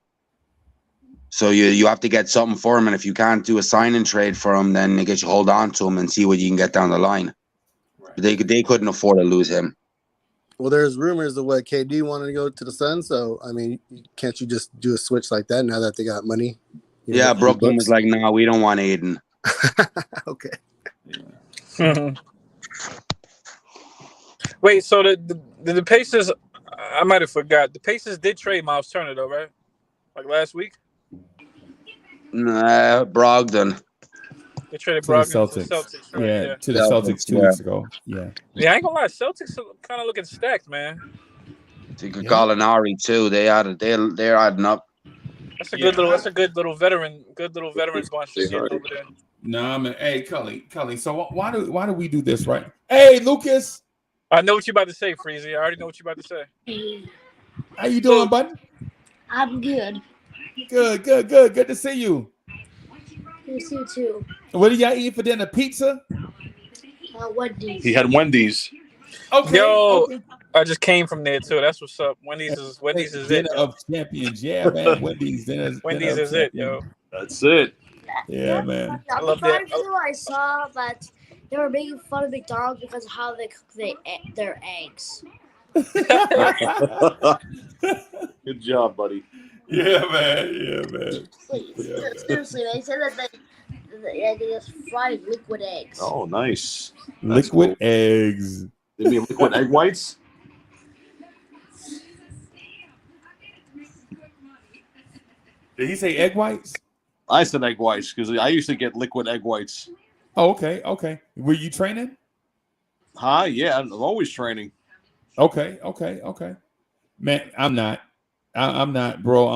So you have to get something for him, and if you can't do a sign and trade for him, then I guess you hold on to him and see what you can get down the line. Right. They couldn't afford to lose him. Well, there's rumors of what KD wanted to go to the Suns. So I mean, can't you just do a switch like that now that they got money? Yeah, Brooklyn was like, "No, we don't want Aiden." Okay. Yeah. Wait, so the Pacers? I might have forgot. The Pacers did trade Miles Turner though, right? Like last week. Nah, Brogdon. They traded Brogdon to the Celtics. Right? Yeah, to the Celtics 2 weeks ago. Yeah. Yeah, I ain't gonna lie. Celtics are kind of looking stacked, man. Gallinari too. They're adding up. That's a good little. That's a good little veteran. Good little veterans bunch over there. Nah, man. Hey, Cully. So why do we do this, right? Hey, Lucas. I know what you're about to say, Freezy. I already know what you're about to say. How you doing, bud? I'm good. Good. Good to see you. Good to see you too. What did y'all eat for dinner? Pizza? Wendy's. He had Wendy's. Okay. Yo, okay. I just came from there too. That's what's up. Wendy's is dinner it. of champions. Yeah, man. Wendy's dinner. Wendy's is it, yo. That's it. Yeah, man. I love that. I saw that they were making fun of McDonald's because of how they cook their eggs. Good job, buddy. Yeah, man. Seriously, they said that they just fried liquid eggs. Oh, nice. Liquid eggs. They mean liquid egg whites? Did he say egg whites? I said egg whites because I used to get liquid egg whites. Oh, okay. Were you training? Huh? Yeah, I'm always training. Okay. Man, I'm not. I'm not, bro.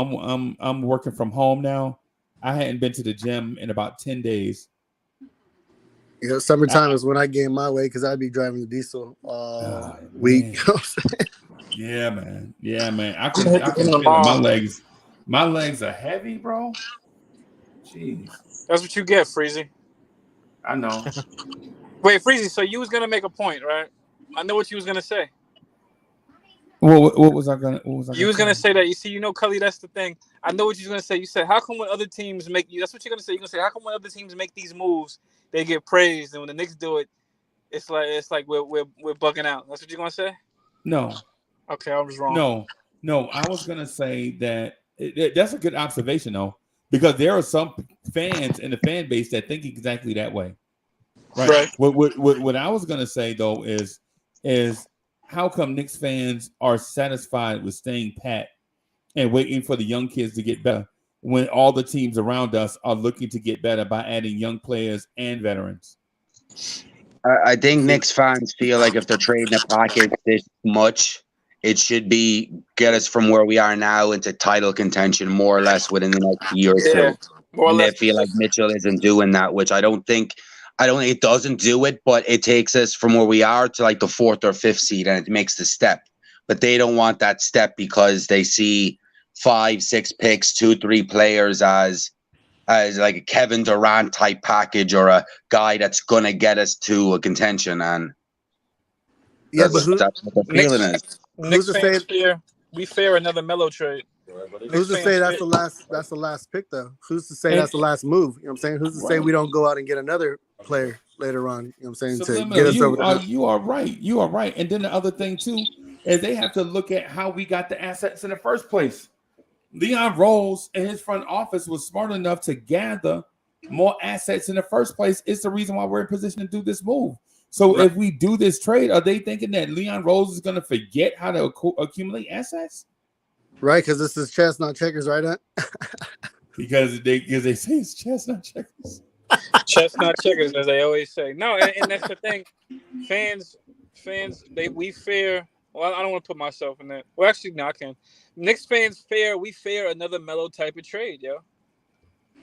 I'm working from home now. I hadn't been to the gym in about 10 days. You know, summertime is when I gain my weight because I'd be driving the diesel week. Yeah, man. I can feel it. My legs. My legs are heavy, bro. Jeez. That's what you get, Freezy. I know. Wait, Freezy. So you was gonna make a point, right? I know what you was gonna say. What was I gonna? You was gonna say that. You see, you know, Cully. That's the thing. I know what you was gonna say. You said, "How come when other teams make you?" That's what you're gonna say. You're gonna say, "How come when other teams make these moves, they get praised, and when the Knicks do it, it's like we're bugging out." That's what you're gonna say. No. Okay, I was wrong. No. I was gonna say that that's a good observation, though, because there are some fans in the fan base that think exactly that way. Right. What I was gonna say though is how come Knicks fans are satisfied with staying pat and waiting for the young kids to get better? when all the teams around us are looking to get better by adding young players and veterans. I think Knicks fans feel like if they're trading a package this much, it should be get us from where we are now into title contention more or less within the next year or two. More or And less. they feel like Mitchell isn't doing that, which I don't think it doesn't do it, but it takes us from where we are to like the 4th or 5th seed, and it makes the step. But they don't want that step because they see 5, 6 picks, 2, 3 players as like a Kevin Durant type package or a guy that's gonna get us to a contention, and that's what the feeling is. Knicks fans we fear another Melo trade. Who's to say that's the last pick though? Who's to say that's the last move? You know what I'm saying? Who's to say we don't go out and get another player later on? You know what I'm saying? So to get us over the you are right. You are right. And then the other thing too is they have to look at how we got the assets in the first place. Leon Rose and his front office was smart enough to gather more assets in the first place. It's the reason why we're in position to do this move. So if we do this trade, are they thinking that Leon Rose is going to forget how to accumulate assets? Right, because this is chess, not checkers, right? Because they say it's chess, not checkers. Chess, not checkers, as they always say. No, and that's the thing. Fans, we fear. Well, I don't want to put myself in that. Well, actually, no, I can. Knicks fans we fear another Melo type of trade, yo.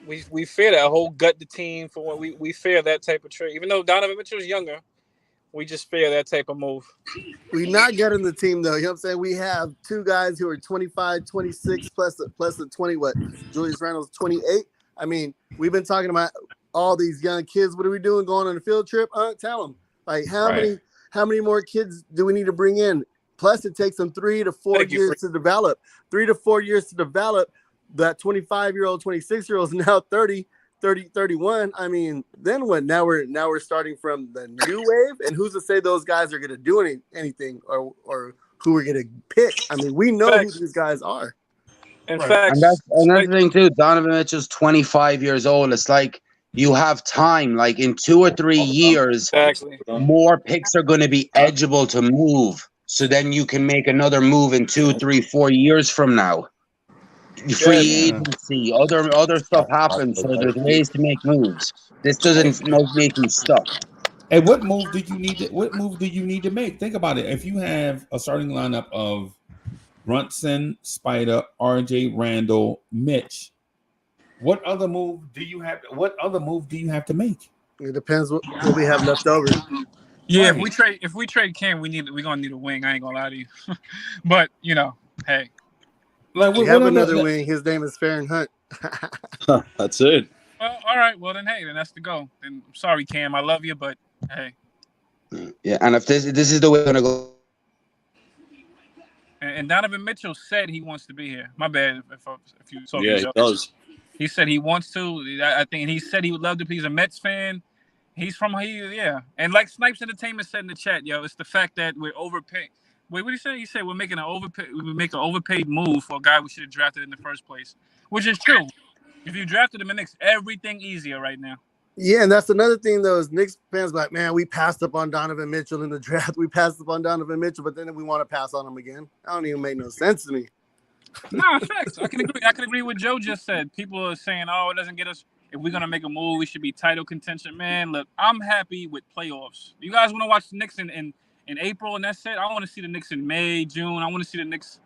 We fear that whole gut the team for what we fear that type of trade. Even though Donovan Mitchell's younger, we just fear that type of move. We're not getting the team though. You know what I'm saying? We have 2 guys who are 25, 26 plus the 20. What? Julius Randle's 28. I mean, we've been talking about all these young kids. What are we doing? Going on a field trip? Tell them. Like how many more kids do we need to bring in? Plus, it takes them 3 to 4 years to develop. 3 to 4 years to develop. That 25-year-old, 26-year-old is now 30, 31. I mean, then what? Now we're starting from the new wave, and who's to say those guys are going to do anything or who we're going to pick? I mean, we know who these guys are. In fact, and that's the thing too. Donovan Mitchell's 25 years old. It's like you have time. Like in 2 or 3 years, more picks are going to be eligible to move. So then you can make another move in 2, 3, 4 years from now. Free agency, other stuff happens. So there's ways to make moves. This doesn't make you stuck. And what move do you need to make? Think about it. If you have a starting lineup of Brunson, Spider, RJ, Randall, Mitch, what other move do you have to make? It depends what we have left over. Yeah, if we trade Cam, we're gonna need a wing. I ain't gonna lie to you. But hey. Like we have another wing. His name is Farron Hunt. That's it. Well, all right. Well, then that's the go. Then I'm sorry, Cam. I love you, but hey. Yeah, and if this is the way we're gonna go. And Donovan Mitchell said he wants to be here. My bad if you saw. Yeah, he does. He said he wants to. I think he said he would love to. He's a Mets fan. He's from here. And like Snipes Entertainment said in the chat, it's the fact that we're overpaying. Wait, what did he say? He said we're making an overpaid move for a guy we should have drafted in the first place, which is true. If you drafted him, it makes everything easier right now. Yeah, and that's another thing, though, is Knicks fans like, man, we passed up on Donovan Mitchell in the draft. We passed up on Donovan Mitchell, but then we want to pass on him again. That don't even make no sense to me. No, facts. I can agree with Joe just said. People are saying, it doesn't get us. If we're going to make a move, we should be title contention. Man, look, I'm happy with playoffs. You guys want to watch the Knicks in April, and that's it. I want to see the Knicks in May, June. I want to see the Knicks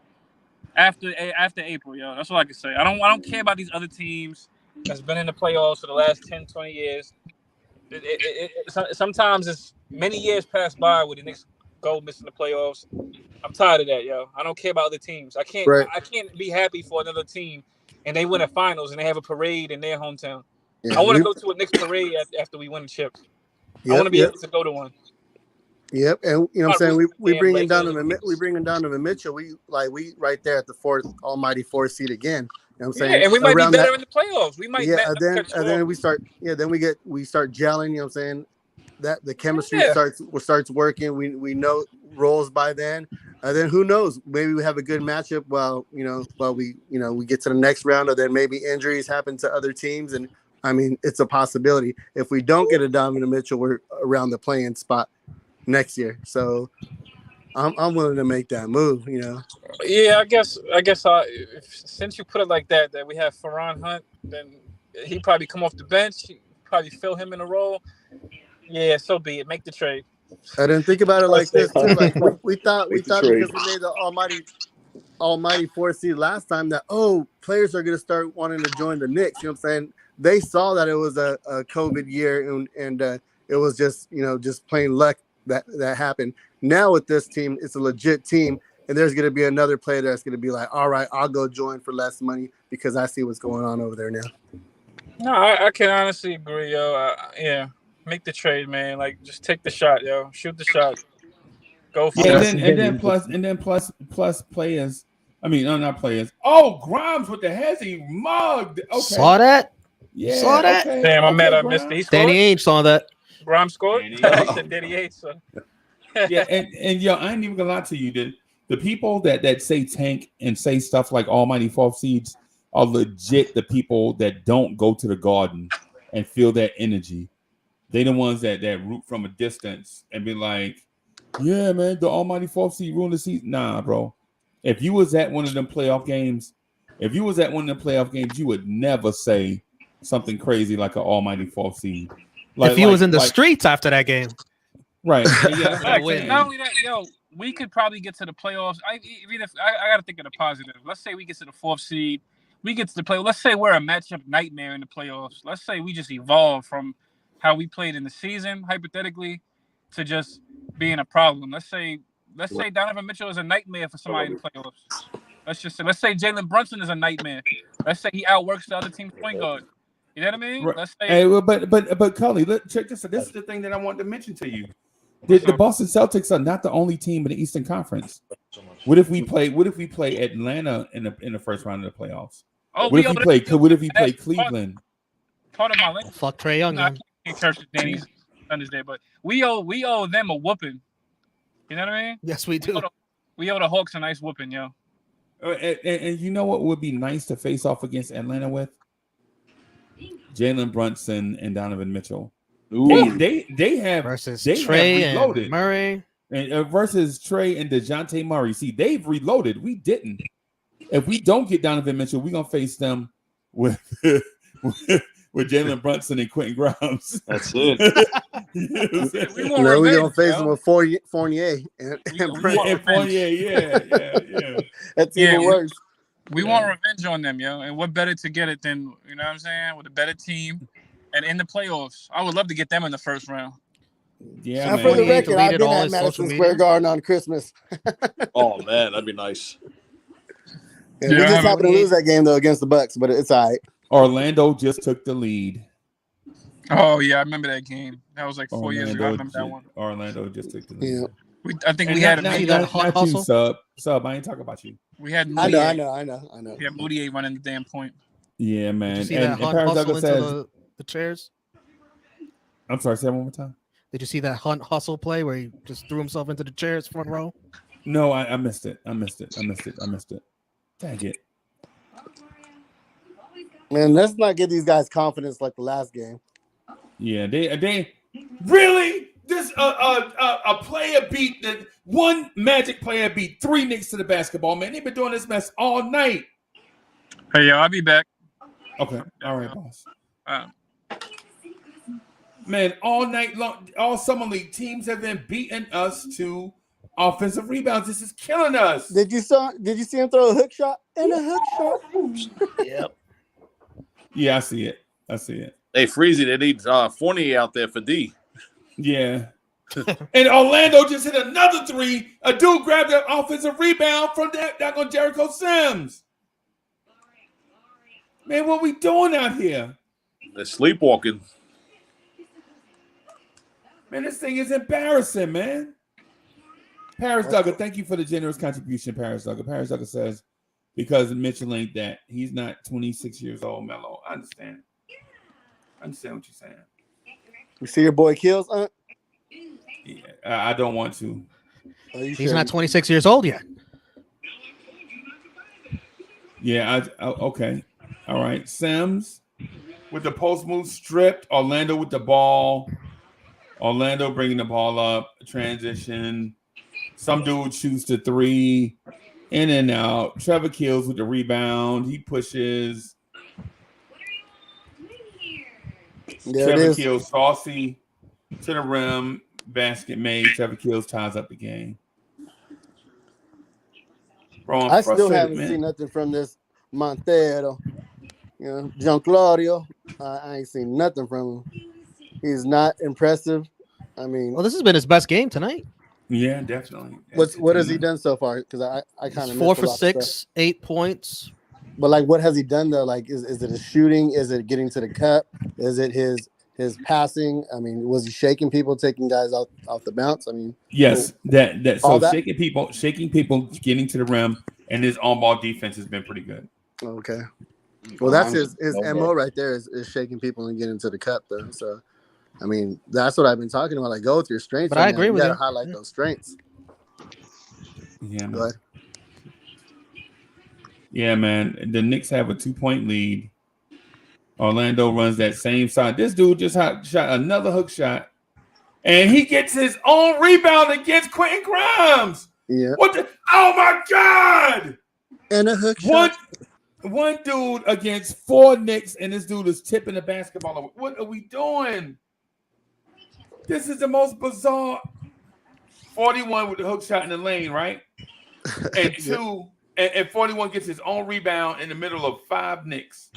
after April, yo. That's all I can say. I don't care about these other teams that's been in the playoffs for the last 10, 20 years. Sometimes it's many years pass by where the Knicks go missing the playoffs. I'm tired of that, yo. I don't care about other teams. I can't be happy for another team and they win a finals and they have a parade in their hometown. Yeah, I want to go to a Knicks parade after we win the chip. I want to be able to go to one. Yep, and you know what I'm saying, we bring in Donovan Mitchell. We right there at the almighty fourth seed again. You know what I'm saying? And we might be better in the playoffs. We might then we start gelling, you know what I'm saying? That the chemistry starts working. We know roles by then. And then who knows? Maybe we have a good matchup while we get to the next round, or then maybe injuries happen to other teams. And I mean, it's a possibility. If we don't get a Donovan Mitchell, we're around the playing spot next year. So I'm willing to make that move. You know. Yeah, I guess. Since you put it like that we have Ferran Hunt, then he probably come off the bench. Probably fill him in a role. Yeah, so be it. Make the trade. I didn't think about it like this too. Like we thought Make the because trade. we made the almighty 4 seed last time that players are going to start wanting to join the Knicks. You know what I'm saying? They saw that it was a COVID year and it was just just plain luck that happened. Now with this team, it's a legit team, and there's going to be another player that's going to be like, all right, I'll go join for less money because I see what's going on over there now. No, I can honestly agree, yo. Yeah, make the trade, man. Like, just take the shot, yo. Shoot the shot. Go for Yeah, it. and then plus players. I mean, no, not players. Oh, Grimes with the hezzy mugged. Okay. Saw that? Yeah. Saw that? Okay. Damn, I'm mad I Grimes. missed it. He scored. Danny Ainge saw that. Grimes scored. Danny I Ainge. said Danny Ainge. So. Yeah, and yo, I ain't even gonna lie to you. The people that say tank and say stuff like almighty 4th seeds are legit the people that don't go to the Garden and feel that energy. They the ones that root from a distance and be like, yeah, man, the almighty 4th seed ruined the season. Nah, bro. If you was at one of them playoff games, you would never say something crazy like an almighty 4th seed. If he was in the streets after that game. Right. Not only that, yo, we could probably get to the playoffs. I got to think of the positive. Let's say we get to the 4th seed. We get to the play. Let's say we're a matchup nightmare in the playoffs. Let's say we just evolve from how we played in the season, hypothetically, to just being a problem. Let's say Donovan Mitchell is a nightmare for somebody in the playoffs. Let's say Jalen Brunson is a nightmare. Let's say he outworks the other team's point guard. You know what I mean? Right. Let's say. Hey, but Cully, check this out. This is the thing that I wanted to mention to you. The Boston Celtics are not the only team in the Eastern Conference. What if we play Atlanta in the first round of the playoffs? Oh, what if we play Cleveland? Part of my language. Fuck Trae Young. I can't church Danny's Sundays there, but we owe them a whooping. You know what I mean? Yes, we do. We owe the Hawks a nice whooping, yo. And you know what would be nice to face off against Atlanta with? Jalen Brunson and Donovan Mitchell. They have versus Trae and Murray and versus Trae and DeJounte Murray. See, they've reloaded. We didn't. If we don't get Donovan Mitchell, we're gonna face them with Jalen Brunson and Quentin Grimes. That's it. We're gonna face them with Fournier and Fournier. Yeah. That's even worse. We want revenge on them, yo. And what better to get it than, you know what I'm saying, with a better team and in the playoffs. I would love to get them in the first round. Yeah, and man. for the record, I've been at Madison Square Garden on Christmas. Oh man, that'd be nice. We just happened to lose that game though against the Bucks, but it's all right. Orlando just took the lead. Oh yeah, I remember that game. That was like 4 years ago. I remember that one. Orlando just took the lead. Yeah. I think we had that hot hustle. Sub. I ain't talking about you. We had. I know. We had Moutier running the damn point. Yeah, man. Did you see that Hunt hustle into the chairs? I'm sorry. Say that one more time. Did you see that Hunt hustle play where he just threw himself into the chairs front row? No, I missed it. I missed it. Dang it. Man, let's not give these guys confidence like the last game. Yeah, they really this a player beat that one Magic player beat 3 Knicks to the basketball, man. They've been doing this mess all night. Hey, yo, I'll be back. Okay, all right, boss. Man, all night long, all summer league teams have been beating us to offensive rebounds. This is killing us. Did you see him throw a hook shot and a hook shot? Yep. Yeah, I see it. Hey, Freezy, they need Fournier out there for D. Yeah. And Orlando just hit another 3. A dude grabbed an offensive rebound from that on Jericho Sims. Man, what we doing out here? They're sleepwalking. Man, this thing is embarrassing, man. Paris Duggar, thank you for the generous contribution, Paris Duggar. Paris Duggar says, because Mitchell ain't that. He's not 26 years old, Melo. I understand. What you're saying. You see your boy Kills, Aunt? Yeah, I don't want to. He's not 26 years old yet. Yeah, okay. All right. Sims with the post move stripped. Orlando with the ball. Orlando bringing the ball up. Transition. Some dude shoots the three, in and out. Trevor Kills with the rebound. He pushes. There it Trevor is. Kills saucy to the rim. Basket made. Trevor Kills ties up the game. Bro, I'm I still frustrated, haven't man. seen nothing from this Montero. You know, Jean Claudio. I ain't seen nothing from him. He's not impressive. I mean, Well, this has been his best game tonight. Yeah, definitely. what has he done so far? Because I kind of 4 for 6, 8 points. But like, what has he done though? Like, is it his shooting? Is it getting to the cup? Is it his passing? I mean, was he shaking people, taking guys off the bounce? I mean, yes, that so all that? shaking people, getting to the rim, and his on-ball defense has been pretty good. Okay. Well, that's his MO right there is shaking people and getting to the cup though. So, I mean, that's what I've been talking about. Like, go with your strengths. But I agree with you. you. Gotta highlight those strengths. Yeah, Go man. ahead. Yeah, man. The Knicks have a 2-point lead. Orlando runs that same side. This dude just shot another hook shot, and he gets his own rebound against Quentin Grimes. Yeah. What the? Oh my God! And a hook shot. One dude against 4 Knicks, and this dude is tipping the basketball away. What are we doing? This is the most bizarre. 41 with the hook shot in the lane, right? And 2, and 41 gets his own rebound in the middle of 5 Knicks.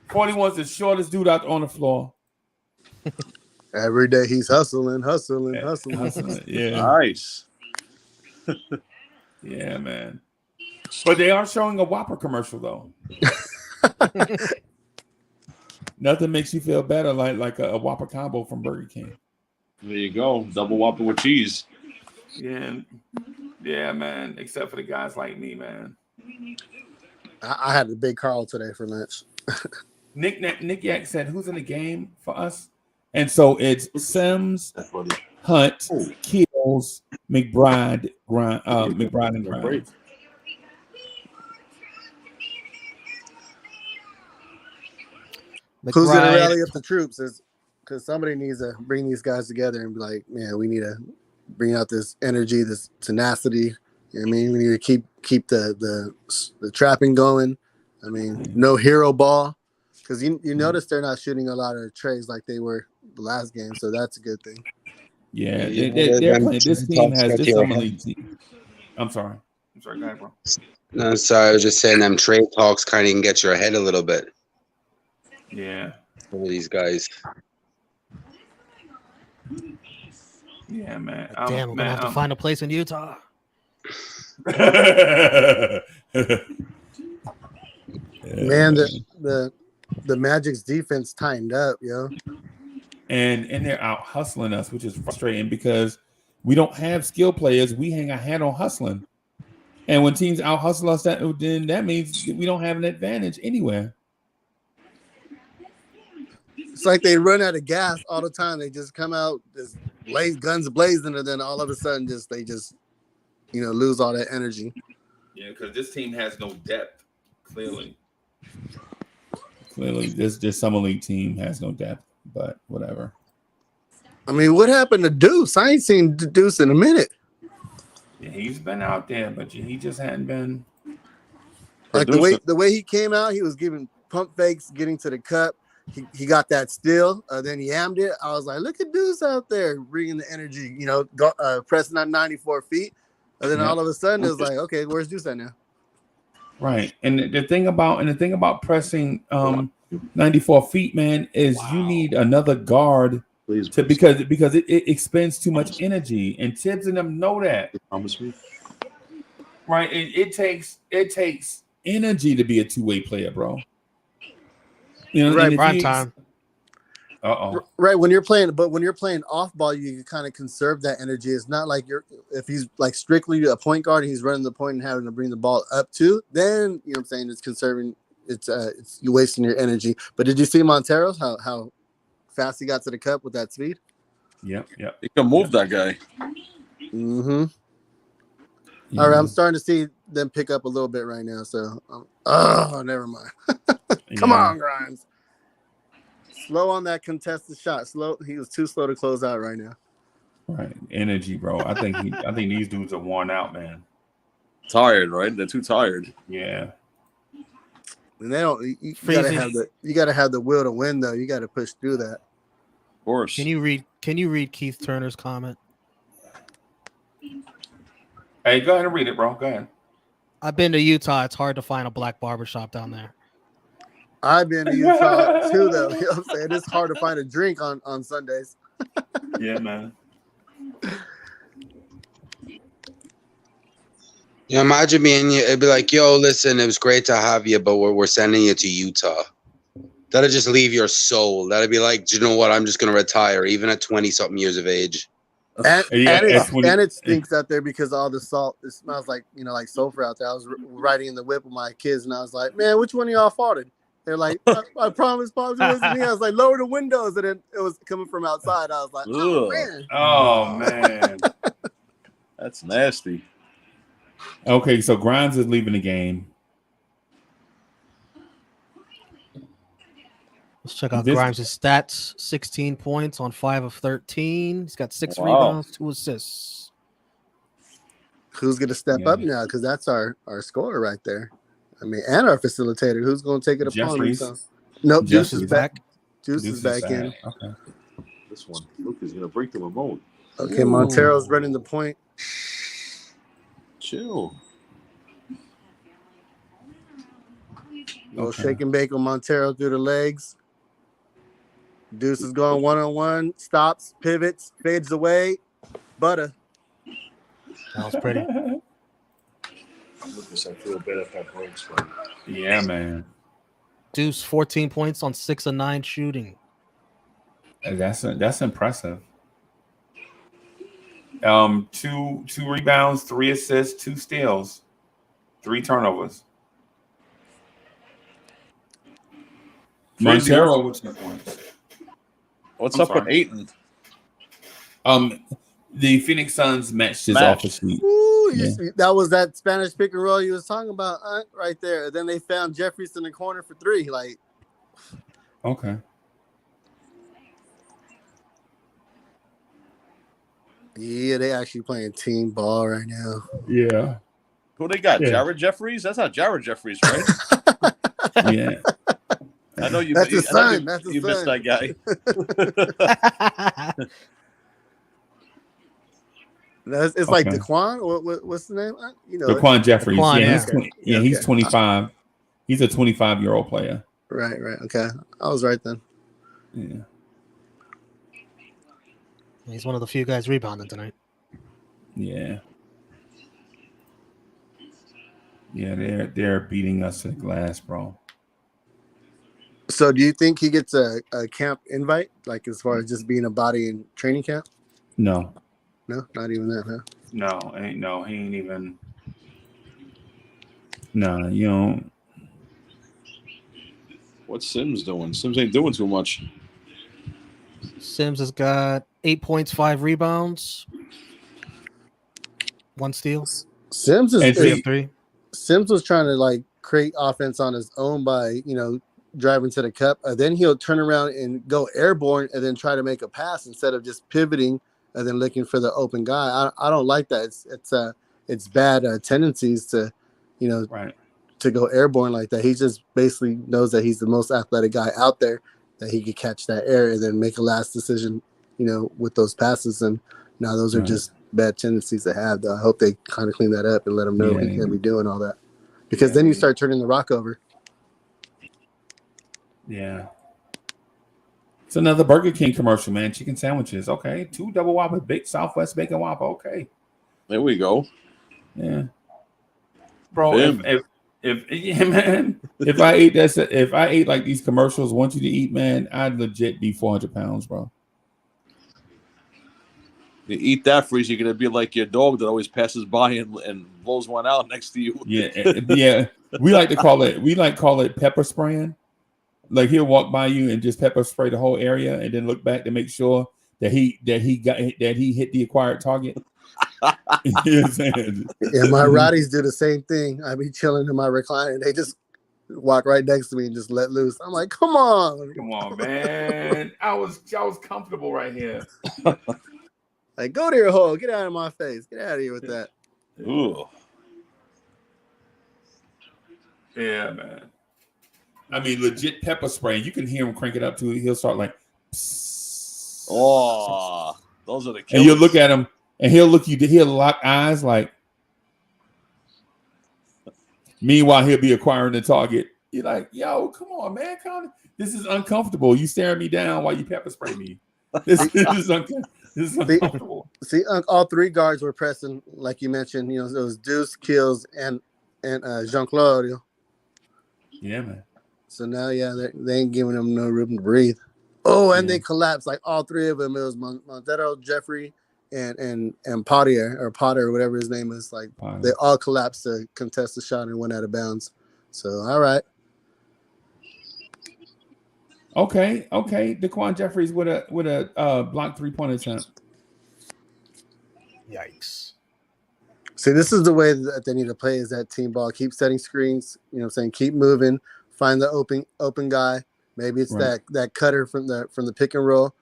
41's the shortest dude out on the floor. Every day he's hustling. Yeah. Nice. Yeah, man. But they are showing a Whopper commercial though. Nothing makes you feel better like a Whopper combo from Burger King. There you go. Double Whopper with cheese. Yeah, man. Except for the guys like me, man. I had a big Carl today for lunch. Nick Yak said, "Who's in the game for us?" And so it's Sims, Hunt, Kills, McBride, and Grimes. Who's going to rally up the troops? Because somebody needs to bring these guys together and be like, man, we need to bring out this energy, this tenacity. You know what I mean? We need to keep the trapping going. I mean, no hero ball. Because you notice they're not shooting a lot of trays like they were the last game, so that's a good thing. Yeah, they're playing. This team has this summer league team. I'm sorry. Go ahead, bro. No, sorry. I was just saying them trade talks kind of can get your head a little bit. Yeah. Some of these guys. Yeah, man. Damn, we're gonna have to find a place in Utah. Man, the Magic's defense tightened up, yo. And they're out hustling us, which is frustrating because we don't have skill players. We hang our hat on hustling. And when teams out hustle us, then that means we don't have an advantage anywhere. It's like they run out of gas all the time. They just come out, just guns blazing, and then all of a sudden they lose all that energy. Yeah, because this team has no depth, clearly. This summer league team has no depth, but whatever. I mean, what happened to Deuce? I ain't seen Deuce in a minute. Yeah, he's been out there, but he just hadn't been. Like the way he came out, he was giving pump fakes, getting to the cup. He got that steal, then he yammed it. I was like, look at Deuce out there bringing the energy, pressing on 94 feet. And then all of a sudden, it was like, okay, where's Deuce at now? Right, and the thing about pressing 94 feet, man, is you need another guard because it expends too much energy, and Tibbs and them know that. Promise me. Right, it takes energy to be a two-way player, bro. Right, prime time. Right, when you're playing off ball, you can kind of conserve that energy. It's not like if he's like strictly a point guard and he's running the point and having to bring the ball up to, then you know what I'm saying, it's conserving. It's you wasting your energy. But did you see Montero's how fast he got to the cup with that speed? Yep. He can move that guy. Mm-hmm. Yeah. All right, I'm starting to see them pick up a little bit right now. So, never mind. Come on, Grimes. Slow on that contested shot. Slow. He was too slow to close out right now. Right, energy, bro. I think these dudes are worn out, man. Tired, right? They're too tired. Yeah. And they don't. You gotta have the will to win, though. You got to push through that. Of course. Can you read Keith Turner's comment? Hey, go ahead and read it, bro. Go ahead. I've been to Utah. It's hard to find a black barbershop down there. I've been to Utah too, though. You know what I'm saying? It's hard to find a drink on Sundays. Yeah, man. You imagine being, it'd be like, yo, listen, it was great to have you, but we're sending you to Utah. That'd just leave your soul. That'd be like, do you know what? I'm just gonna retire, even at 20-something years of age. And it stinks out there because all the salt. It smells like like sulfur out there. I was riding in the whip with my kids, and I was like, "Man, which one of y'all farted?" They're like, "I promise, Pops, it wasn't me." I was like, "Lower the windows," and then it was coming from outside. I was like, "Oh man, oh man, that's nasty." Okay, so Grimes is leaving the game. Let's check out Grimes' stats. 16 points on 5 of 13. He's got 6 rebounds, 2 assists. Who's going to step up now? Because that's our scorer right there. I mean, and our facilitator. Who's going to take it upon himself? Nope, Deuce is back. Deuce is back in. Okay. This one, Luke is going to break the remote. Okay, Montero's running the point. Chill. No shake and bake on Montero through the legs. Deuce is going one-on-one, stops, pivots, fades away. Butter. That was pretty. Lucas, I feel better if that breaks. Yeah, man. Deuce, 14 points on 6 of 9 shooting. That's impressive. 2 rebounds, 3 assists, 2 steals, 3 turnovers. Montero with 2 points. What's up with Ayton? The Phoenix Suns matched his office sheet. That was that Spanish pick and roll you was talking about right there. Then they found Jeffries in the corner for 3. Like, okay. Yeah, they actually playing team ball right now. Yeah. Who they got? Jared Jeffries? That's not Jared Jeffries, right? Yeah. I know you. That's his son. That's his you son. missed that guy. It's like Daquan. What's the name? Daquan Jeffries. Daquan, he's 25. He's a 25-year-old player. Right. Okay, I was right then. Yeah. He's one of the few guys rebounding tonight. Yeah. Yeah, they're beating us to the glass, bro. So, do you think he gets a camp invite, like as far as just being a body in training camp? No, not even that, huh? No, he ain't even. No, you know. What's Sims doing? Sims ain't doing too much. Sims has got 8 points, 5 rebounds, 1 steal. Sims is 3 of 3. Sims was trying to create offense on his own by driving to the cup. Then he'll turn around and go airborne and then try to make a pass instead of just pivoting and then looking for the open guy. I don't like that. It's bad tendencies to to go airborne like that. He just basically knows that he's the most athletic guy out there, that he could catch that air and then make a last decision, with those passes. And now those are just bad tendencies to have, though. I hope they kind of clean that up and let him know he can't be doing all that. Because then you start turning the rock over. Yeah. It's another Burger King commercial, man. Chicken sandwiches. Okay. 2 double Whopper, big Southwest bacon Whopper. Okay. There we go. Yeah. Bro, if I ate like these commercials want you to eat, man, I'd legit be 400 pounds, bro. You eat that freeze, you're gonna be like your dog that always passes by and blows one out next to you. Yeah. We like to call it pepper spraying. Like he'll walk by you and just pepper spray the whole area and then look back to make sure that he hit the acquired target. You know what I'm saying? Yeah, my Roddies do the same thing. I be chilling in my recliner and they just walk right next to me and just let loose. I'm like, come on, man. I was comfortable right here. Like, go to your hole. Get out of my face. Get out of here with that. Ooh. Yeah, man. I mean, legit pepper spray. You can hear him crank it up too. He'll start like, psst. Oh, those are the killers. And you'll look at him, and he'll lock eyes like. Meanwhile, he'll be acquiring the target. You're like, yo, come on, man. This is uncomfortable. You staring me down while you pepper spray me. This is uncomfortable. See, all three guards were pressing, like you mentioned. You know, it was Deuce, Kills, and Jean-Claude. Yeah, man. So now, they ain't giving them no room to breathe. Oh, and they collapsed. Like all three of them. It was Montero, Jeffrey, and Potter or whatever his name is. Like they all collapsed to contest the shot and went out of bounds. So all right. Okay. Daquan Jeffries with a blocked 3-point attempt. Yikes. See, this is the way that they need to play, is that team ball. Keep setting screens, you know what I'm saying? Keep moving, find the open guy. Maybe it's that cutter from the pick and roll,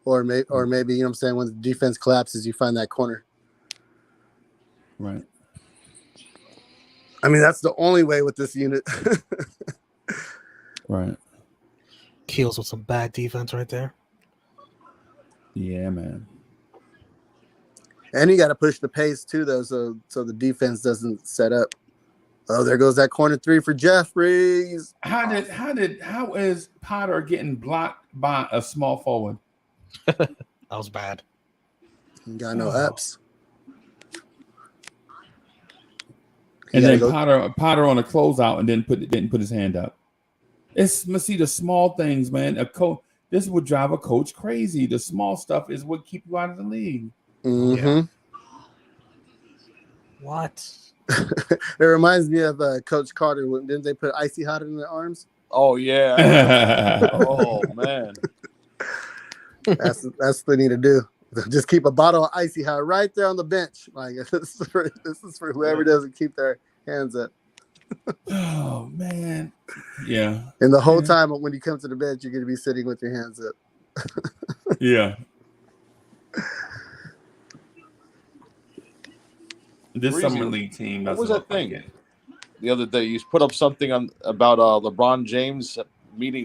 or maybe you know what I'm saying, when the defense collapses, you find that corner. Right. I mean, that's the only way with this unit. Right. Keels with some bad defense right there. Yeah, man. And you got to push the pace too, though, so the defense doesn't set up. Oh, there goes that corner three for Jeffries. How is Potter getting blocked by a small forward? That was bad. Got no ups. And then Potter on a closeout and then didn't put his hand up. See the small things, man. This would drive a coach crazy. The small stuff is what keep you out of the league. Mm-hmm. Yeah. What? It reminds me of Coach Carter. Didn't they put icy hot in their arms? Oh yeah. Oh man. That's what they need to do. Just keep a bottle of icy hot right there on the bench. Like this is for whoever doesn't keep their hands up. Oh man. Yeah. And the whole time when you come to the bench, you're gonna be sitting with your hands up. Yeah. This summer league team. What was that thing the other day? You put up something about LeBron James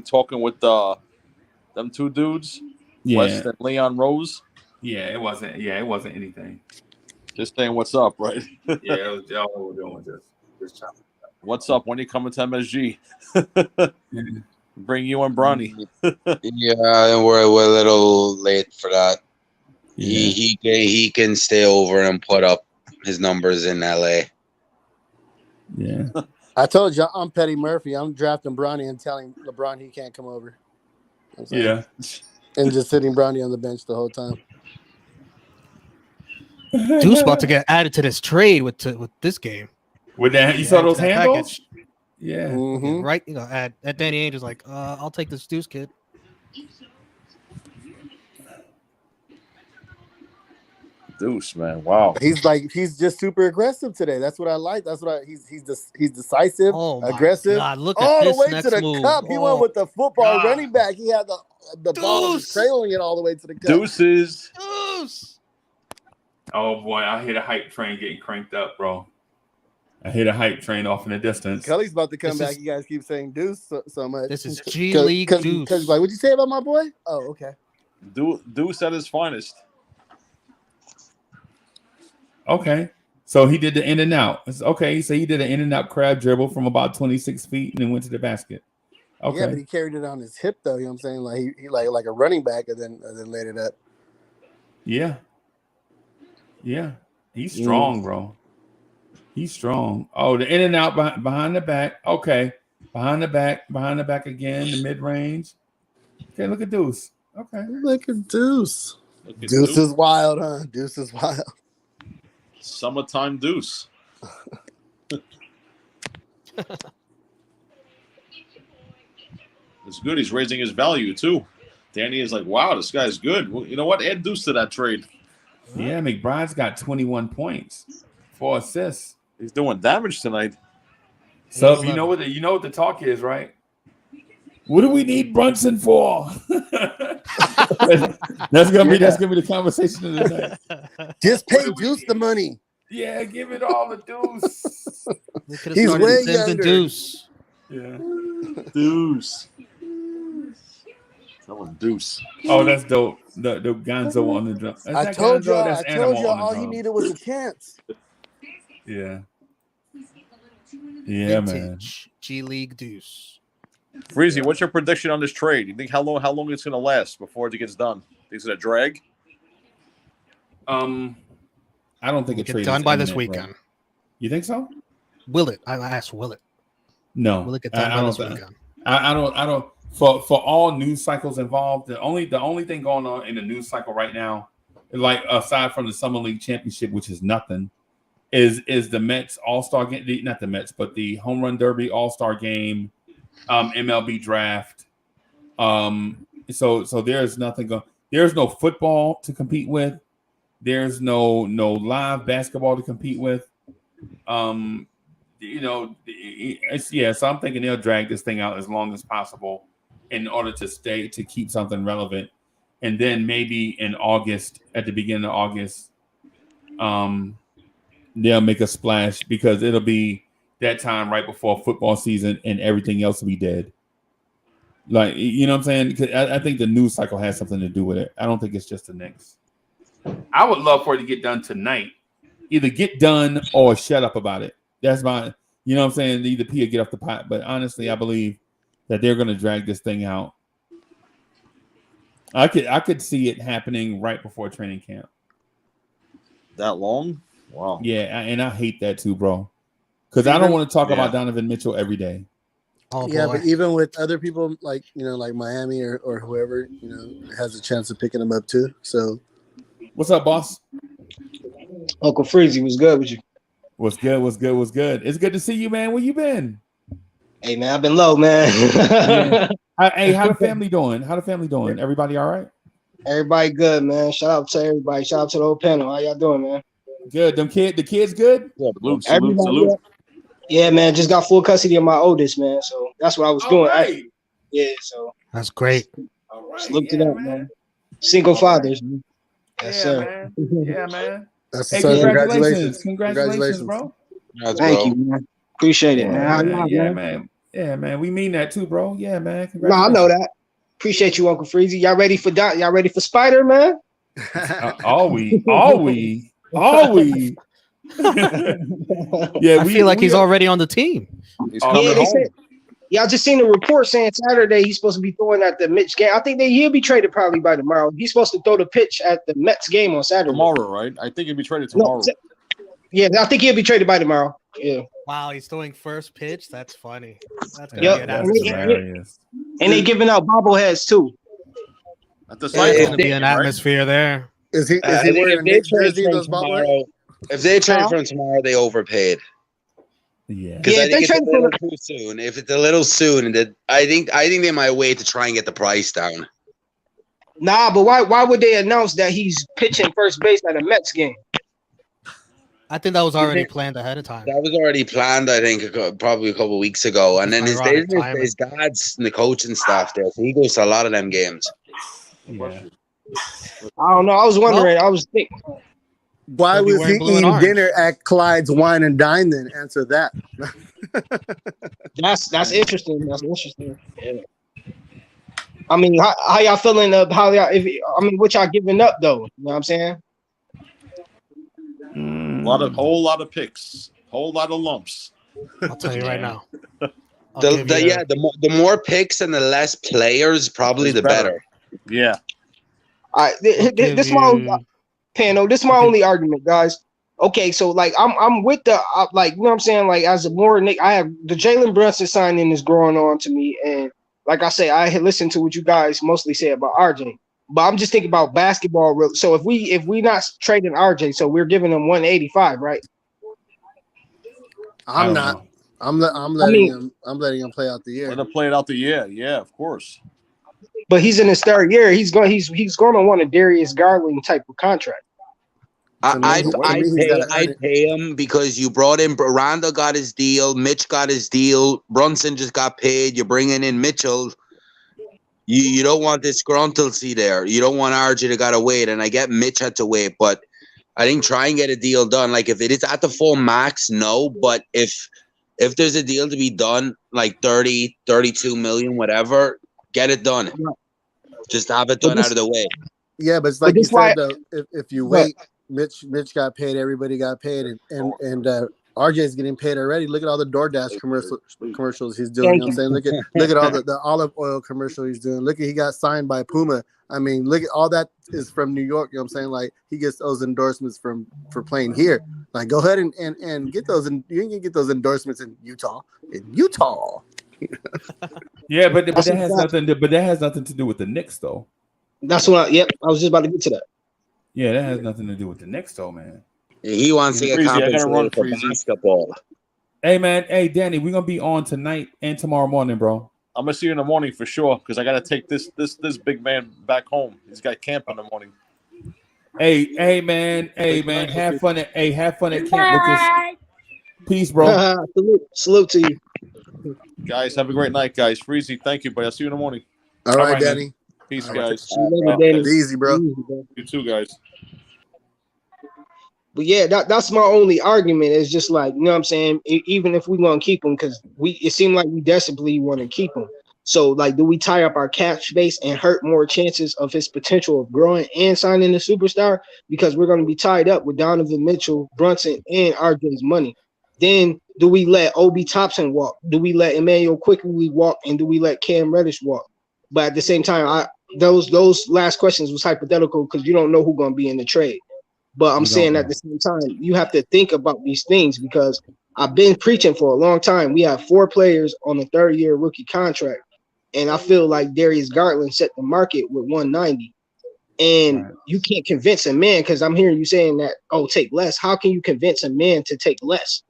talking with them two dudes, West and Leon Rose. Yeah, it wasn't anything. Just saying what's up, right? Yeah, it was all we were doing just chopping. What's up? When you coming to MSG? Bring you and Bronny. Yeah, we're a little late for that. Yeah. He can stay over and put up his numbers in LA. Yeah. I told you I'm Petty Murphy. I'm drafting Bronny and telling LeBron he can't come over. Yeah. And just sitting Bronny on the bench the whole time. Deuce about to get added to this trade with this game. With that, you saw those handles? Package. Yeah. Mm-hmm. Yeah, right. You know, at Danny Ainge is like, I'll take this Deuce kid. Deuce, man, wow. He's just super aggressive today. That's what I like. That's what he's decisive, aggressive. God, look all at the this way next to the move. cup. He went with the football running back. He had the ball trailing it all the way to the cup. Deuces. Oh boy, I hear the hype train getting cranked up, bro. I hear the hype train off in the distance. Kelly's about to come back. You guys keep saying Deuce so much. This is G League Deuce. Because like, what'd you say about my boy? Oh, okay. Deuce at his finest. Okay. So he did the in and out. Okay, so he did an in and out crab dribble from about 26 feet and then went to the basket. Okay. Yeah, but he carried it on his hip though, you know what I'm saying? Like he like a running back and then laid it up. Yeah. Yeah. He's strong, bro. He's strong. Oh, the in and out behind the back. Okay. Behind the back again, the mid-range. Okay, look at Deuce. Okay. Look at Deuce. Deuce is wild, huh? Deuce is wild. Summertime Deuce. It's good. He's raising his value too. Danny is like, wow, this guy's good. Well, you know what? Add Deuce to that trade. Yeah, McBride's got 21 points, 4 assists. He's doing damage tonight. So you know what the talk is, right? What do we need Brunson for? That's gonna be the conversation of the night. Just pay Deuce the money. Yeah, give it all to Deuce. He's way younger. Deuce. Yeah, Deuce. That was Deuce. Oh, that's dope. The Gonzo on the drum. I told y'all. That's I told Animal y'all on the all he drum. needed was a chance. Yeah. Yeah, man. Vintage G League Deuce. Freezy, what's your prediction on this trade? You think how long it's gonna last before it gets done? Think it's gonna drag? I don't think We'll it get trade done is by this imminent, weekend. bro. You think so? Will it? I asked, will it? No. Will it get done by this weekend? I don't. For all news cycles involved, the only thing going on in the news cycle right now, like aside from the Summer League Championship, which is nothing, is the Mets All-Star game. Not the Mets, but the Home Run Derby All-Star game, MLB draft. So there's nothing going. There's no football to compete with. There's no live basketball to compete with. So I'm thinking they'll drag this thing out as long as possible in order to keep something relevant. And then maybe in August, at the beginning of August, they'll make a splash because it'll be that time right before football season and everything else will be dead. Like, you know what I'm saying? Because I think the news cycle has something to do with it. I don't think it's just the Knicks. I would love for it to get done tonight. Either get done or shut up about it. That's my, you know what I'm saying? Either pee or get off the pot. But honestly, I believe that they're going to drag this thing out. I could see it happening right before training camp. That long? Wow. Yeah, and I hate that too, bro. Because I don't want to talk about Donovan Mitchell every day. Oh, Yeah, boy. but even with other people like like Miami or whoever, has a chance of picking them up too. So, what's up, boss? Uncle Freezy, what's good with you? What's good? It's good to see you, man. Where you been? Hey, man, I've been low, man. Yeah. Hey, how the family doing? Everybody all right? Everybody good, man. Shout out to everybody. Shout out to the whole panel. How y'all doing, man? Good. The kids good? Yeah, salute. Yeah, man. Just got full custody of my oldest, man. So that's what I was doing. Right. So That's great. All right. just looked it up, man. Single fathers, man. Yes, Yeah, sir. man. Yeah, man. that's Hey, what's up. congratulations, bro. Thank you, man. Appreciate it, man. How y'all, Yeah, man? man. Yeah, man. We mean that too, bro. Yeah, man. No, I know that. Appreciate you, Uncle Freezy. Y'all ready for Spider, man? All we. Yeah, I feel like he's already on the team. He's coming They home. said. Yeah, I just seen a report saying Saturday he's supposed to be throwing at the Mets game. I think he'll be traded probably by tomorrow. He's supposed to throw the pitch at the Mets game on Saturday. Tomorrow, right? I think he'll be traded tomorrow. Yeah, I think he'll be traded by tomorrow. Yeah. Wow, he's throwing first pitch. That's funny. That's Yep. an That's atmosphere. hilarious. And they giving out bobbleheads too. At the There's cycle, gonna be an atmosphere there. Is he I wearing think a Knicks jersey? Those bobbleheads? if they trade for him tomorrow, they overpaid. Yeah. Because Yeah, I if think they it's a trade for little too soon. If it's a little soon, I think they might wait to try and get the price down. Nah, but why would they announce that he's pitching first base at a Mets game? I think that was already planned ahead of time. That was already planned, I think, probably a couple of weeks ago. And then his Ironic timing. dad's and the coach and stuff there, so he goes to a lot of them games. Yeah. I don't know. I was wondering. I was thinking. Why He'll be was he wearing blue and eating orange. dinner at Clyde's Wine and Dine? Then answer that. That's interesting. That's interesting. Yeah. I mean, how y'all feeling? What y'all giving up though? You know what I'm saying? whole lot of picks, whole lot of lumps. I'll tell you right now. The more picks and the less players, probably the better. Yeah. All right, this is my own panel. This is my only argument, guys. Okay, so like I'm with the like, you know what I'm saying? Like, as a more Nick, I have the Jalen Brunson signing is growing on to me, and like I say, I had listened to what you guys mostly say about RJ, but I'm just thinking about basketball. So if we not trading RJ, so we're giving him 185, right? I'm not. I'm letting him play out the year. Let him play it out the year. Yeah, of course. But he's in his third year. He's going to want a Darius Garland type of contract. I'd pay him because you brought in Randall got his deal, Mitch got his deal, Brunson just got paid. You're bringing in Mitchell. You don't want disgruntledy there. You don't want RJ to gotta wait, and I get Mitch had to wait, but I think try and get a deal done. Like if it is at the full max, no. But if there's a deal to be done, like 30, 32 million, whatever, get it done. Just have it done out of the way. Yeah, but it's like you said though. If you wait, Mitch got paid. Everybody got paid, and RJ's getting paid already. Look at all the DoorDash commercials he's doing. You know what I'm saying? Look at all the olive oil commercial he's doing. Look at he got signed by Puma. I mean, look at all that is from New York. You know what I'm saying? Like he gets those endorsements for playing here. Like go ahead and get those, and you can get those endorsements in Utah. Yeah, but that has nothing. But that has nothing to do with the Knicks, though. That's what. I was just about to get to that. Yeah, that has nothing to do with the Knicks, though, man. He wants to get compensated for basketball. Hey, man. Hey, Danny, we're gonna be on tonight and tomorrow morning, bro. I'm gonna see you in the morning for sure because I gotta take this big man back home. He's got camp in the morning. Hey, man. Have fun at camp with us. Peace, bro. Salute to you, guys. Have a great night, guys. Freezy, thank you, buddy. I'll see you in the morning. All right, Danny. Man. Peace, guys. Easy, bro. You too, guys. But yeah, that's my only argument. Is just like, you know what I'm saying? Even if we want to keep him, because it seemed like we desperately want to keep him. So like, do we tie up our cap space and hurt more chances of his potential of growing and signing a superstar? Because we're going to be tied up with Donovan Mitchell, Brunson, and RJ's money. Then do we let Obi Toppin walk? Do we let Emmanuel Quickly walk? And do we let Cam Reddish walk? But at the same time, those last questions was hypothetical because you don't know who's going to be in the trade. But I'm saying at the same time, you have to think about these things because I've been preaching for a long time. We have 4 players on a 3rd-year rookie contract. And I feel like Darius Garland set the market with 190. And you can't convince a man because I'm hearing you saying that, take less. How can you convince a man to take less?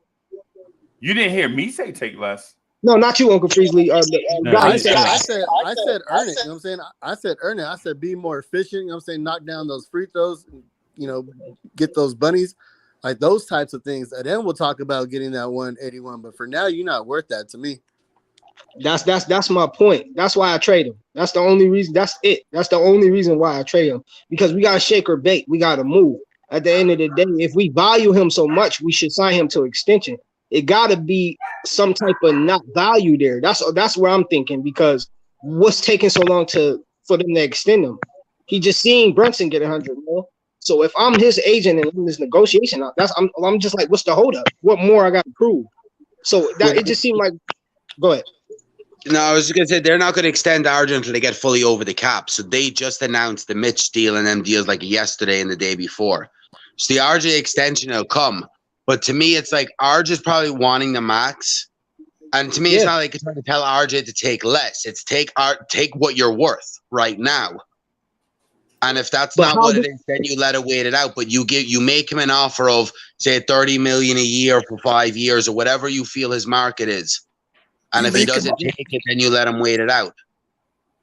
You didn't hear me say take less. No, not you, Uncle Freesley. I said earn it. You know what I'm saying? I said earn it. I said be more efficient. You know what I'm saying? Knock down those free throws. You know, get those bunnies, like those types of things. And then we'll talk about getting that 181. But for now, you're not worth that to me. That's my point. That's why I trade him. That's the only reason. That's it. That's the only reason why I trade him. Because we got to shake or bake. We got to move. At the end of the day, if we value him so much, we should sign him to extension. It got to be some type of not value there. That's where I'm thinking because what's taking so long for them to extend him? He just seen Brunson get 100 mil. So if I'm his agent and in this negotiation, I'm just like, what's the holdup? What more I got to prove? So that it just seemed like. Go ahead. No, I was just gonna say they're not gonna extend RJ until they get fully over the cap. So they just announced the Mitch deal and them deals like yesterday and the day before. So the RJ extension will come. But to me, it's like RJ's probably wanting the max. And to me, it's not like you're trying to tell RJ to take less. It's take what you're worth right now. And if that's not what it is, then you let it wait it out. But you make him an offer of say $30 million a year for 5 years or whatever you feel his market is. And if he doesn't take it, then you let him wait it out.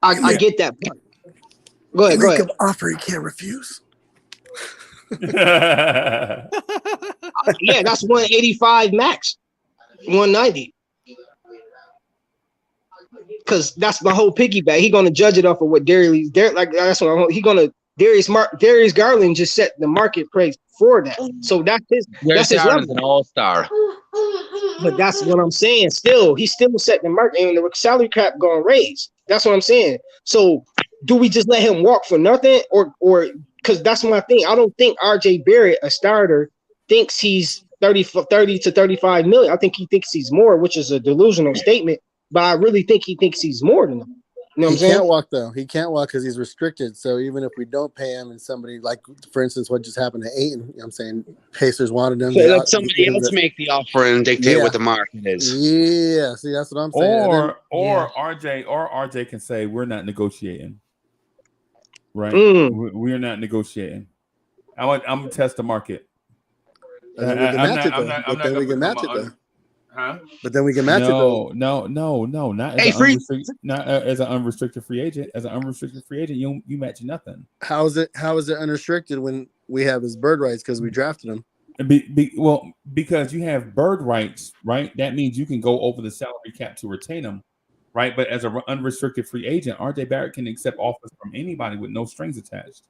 I get that part. Go ahead. Go ahead. An offer he can't refuse. Yeah, that's 185 max, 190. Because that's my whole piggyback. He's gonna judge it off of what Darius Garland just set the market price for that. So that's his level. An all-star. But that's what I'm saying. He still set the market, and the salary cap gonna raise. That's what I'm saying. So do we just let him walk for nothing, or because that's my thing. I don't think RJ Barrett, a starter, thinks he's 30 to 35 million. I think he thinks he's more, which is a delusional statement. But I really think he thinks he's more than them. You know what I'm saying? He can't walk, though. He can't walk because he's restricted. So even if we don't pay him and somebody, like, for instance, what just happened to Ayton, you know what I'm saying? Pacers wanted him. So let somebody else make the offer and dictate what the market is. Yeah, see, that's what I'm saying. Or RJ can say, we're not negotiating. Right? We're not negotiating. I'm going to test the market. And then we can match it, though. Huh? But then we can match it though. No, not as an unrestricted free agent. As an unrestricted free agent, you match nothing. How is it unrestricted when we have his bird rights because we drafted him? Because you have bird rights, right? That means you can go over the salary cap to retain him. right? But as an unrestricted free agent, RJ Barrett can accept offers from anybody with no strings attached.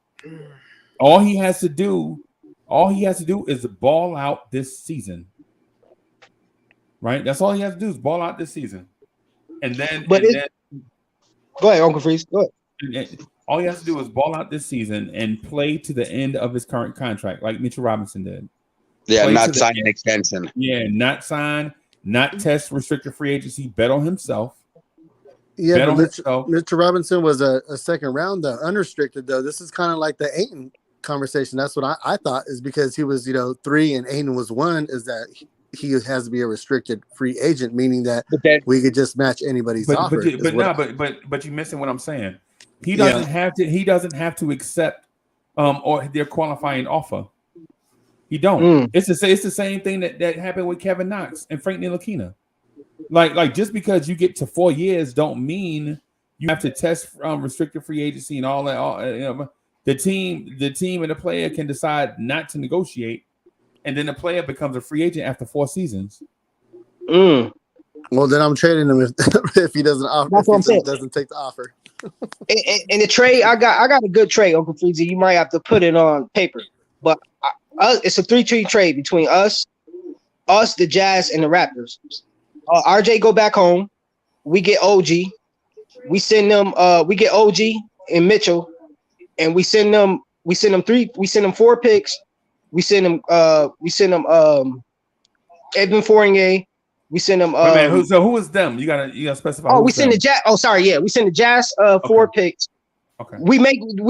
All he has to do is ball out this season, right? That's all he has to do is ball out this season, and then go ahead, Uncle Freeze. Go ahead. All he has to do is ball out this season and play to the end of his current contract, like Mitchell Robinson did. Yeah, not sign an extension. Yeah, not sign, not test restricted free agency. Bet on himself. Yeah, but Mr. Robinson was a second round though, unrestricted though. This is kind of like the Ayton conversation. That's what I thought, is because he was 3 and Ayton was 1. Is that he has to be a restricted free agent, meaning that we could just match anybody's offer. But you're missing what I'm saying. He doesn't have to. He doesn't have to accept or their qualifying offer. He don't. It's the same thing that happened with Kevin Knox and Frank Ntilikina. Like just because you get to 4 years don't mean you have to test restricted free agency and all that. The team and the player can decide not to negotiate, and then the player becomes a free agent after 4 seasons. Well, then I'm trading him if he doesn't offer. That's if he doesn't take the offer. In the trade, I got a good trade, Uncle Freezy. You might have to put it on paper, but it's a 3-tree trade between us, the Jazz, and the Raptors. RJ go back home. We get OG. We send them. We get OG and Mitchell, and we send them 4 picks. We send them. Evan Fournier. We send them. Who is them? You gotta specify. Oh, we send the Jazz. Oh, sorry, yeah, we send the Jazz 4 picks. Okay. We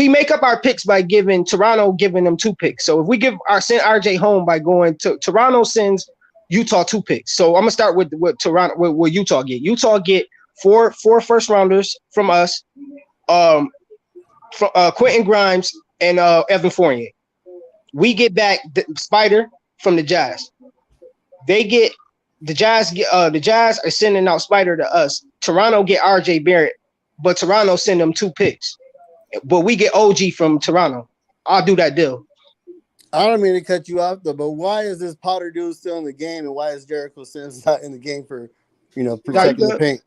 make up our picks by giving them 2 picks. So if we send RJ home by going to Toronto, sends Utah 2 picks. So I'm gonna start with Toronto. What Utah get? Utah get 4 first rounders from us. Quentin Grimes and Evan Fournier. We get back Spider from the Jazz. The Jazz are sending out Spider to us. Toronto get RJ Barrett, but Toronto send them 2 picks. But we get OG from Toronto. I'll do that deal. I don't mean to cut you off though, but why is this Potter dude still in the game, and why is Jericho Sims not in the game for protecting the paint?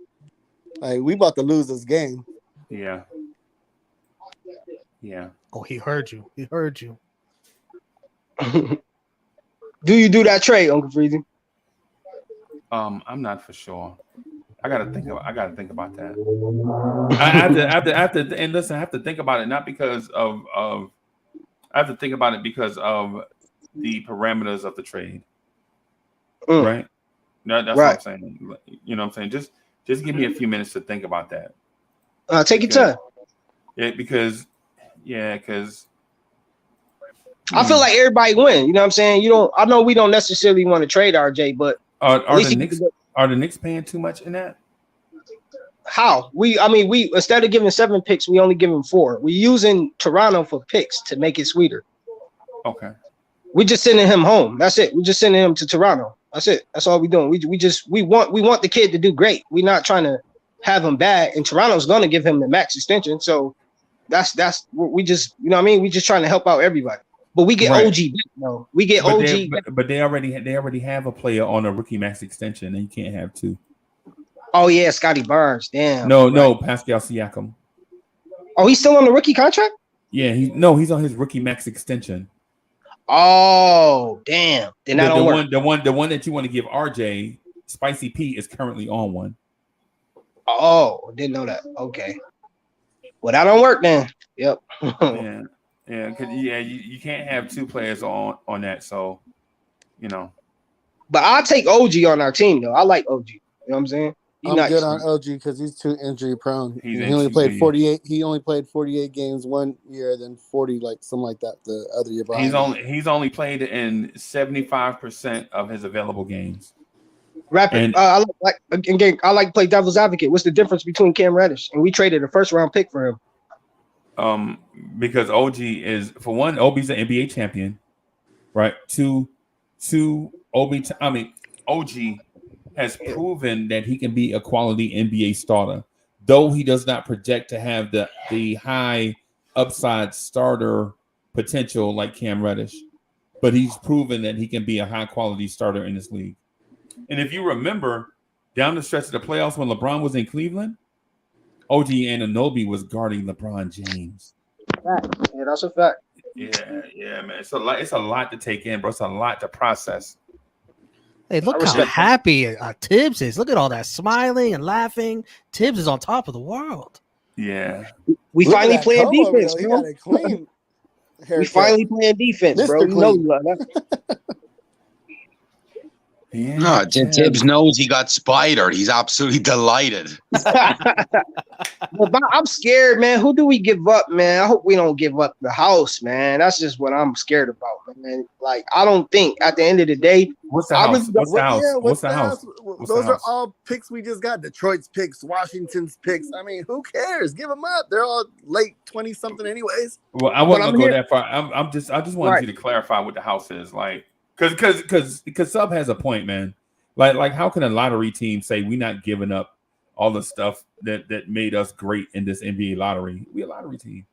Like, we about to lose this game. Yeah. Oh, he heard you. Do you do that trade, Uncle Freezy? I'm not for sure. I gotta think about that. I have to and listen. I have to think about it not because of. I have to think about it because of the parameters of the trade. Right. That's right. What I'm saying. You know what I'm saying? Just give me a few minutes to think about that. Take your time. Yeah, because. I feel like everybody win. You know what I'm saying? I know we don't necessarily want to trade RJ, but are the Knicks paying too much in that? How? We instead of giving 7 picks, we only give them 4. We're using Toronto for picks to make it sweeter. Okay. We just sending him home. That's it. We just sending him to Toronto. That's it. That's all we're doing. We want the kid to do great. We're not trying to have him bad, and Toronto's gonna give him the max extension. So that's we just we just trying to help out everybody. But we get OG back, though. We get OG, but they already have a player on a rookie max extension, and you can't have 2. Oh yeah, Scotty Barnes. Damn. No, Pascal Siakam. Oh, he's still on the rookie contract? Yeah, he's on his rookie max extension. Oh, damn. Then that don't work. The one that you want to give RJ, Spicy P, is currently on one. Oh, didn't know that. Okay. Well, that don't work then. Yep. You can't have 2 players on that, so But I'll take OG on our team though. I like OG. You know what I'm saying? I'm good on OG because he's too injury prone. He only played 48. He only played 48 games 1 year, then 40, something like that the other year. He's only played in 75% of his available games. Rapid. I like to play devil's advocate. What's the difference between Cam Reddish and we traded a 1st-round pick for him? Because OG is, for one, OB's an NBA champion, right? Two, OG has proven that he can be a quality NBA starter, though he does not project to have the high upside starter potential like Cam Reddish, but he's proven that he can be a high quality starter in this league. And if you remember, down the stretch of the playoffs when LeBron was in Cleveland, OG Anunoby was guarding LeBron James. Fact. Yeah, that's a fact. Yeah, man. It's a lot to take in, bro. It's a lot to process. Hey, look how happy Tibbs is. Look at all that smiling and laughing. Tibbs is on top of the world. Yeah. We finally playing defense, bro. bro. We finally playing defense, Mr. bro. You know you love that. Yeah. No, Tibbs knows he got spidered. He's absolutely delighted. But I'm scared, man. Who do we give up, man? I hope we don't give up the house, man. That's just what I'm scared about, man. Like, I don't think at the end of the day, what's the house? What's the house? Yeah, what's the house? Those are all picks we just got. Detroit's picks, Washington's picks. I mean, who cares? Give them up. They're all late 20-something anyways. Well, I wasn't gonna go that far. I just wanted you to clarify what the house is like. Because Sub has a point, man. Like how can a lottery team say we're not giving up all the stuff that made us great in this NBA lottery? We're a lottery team.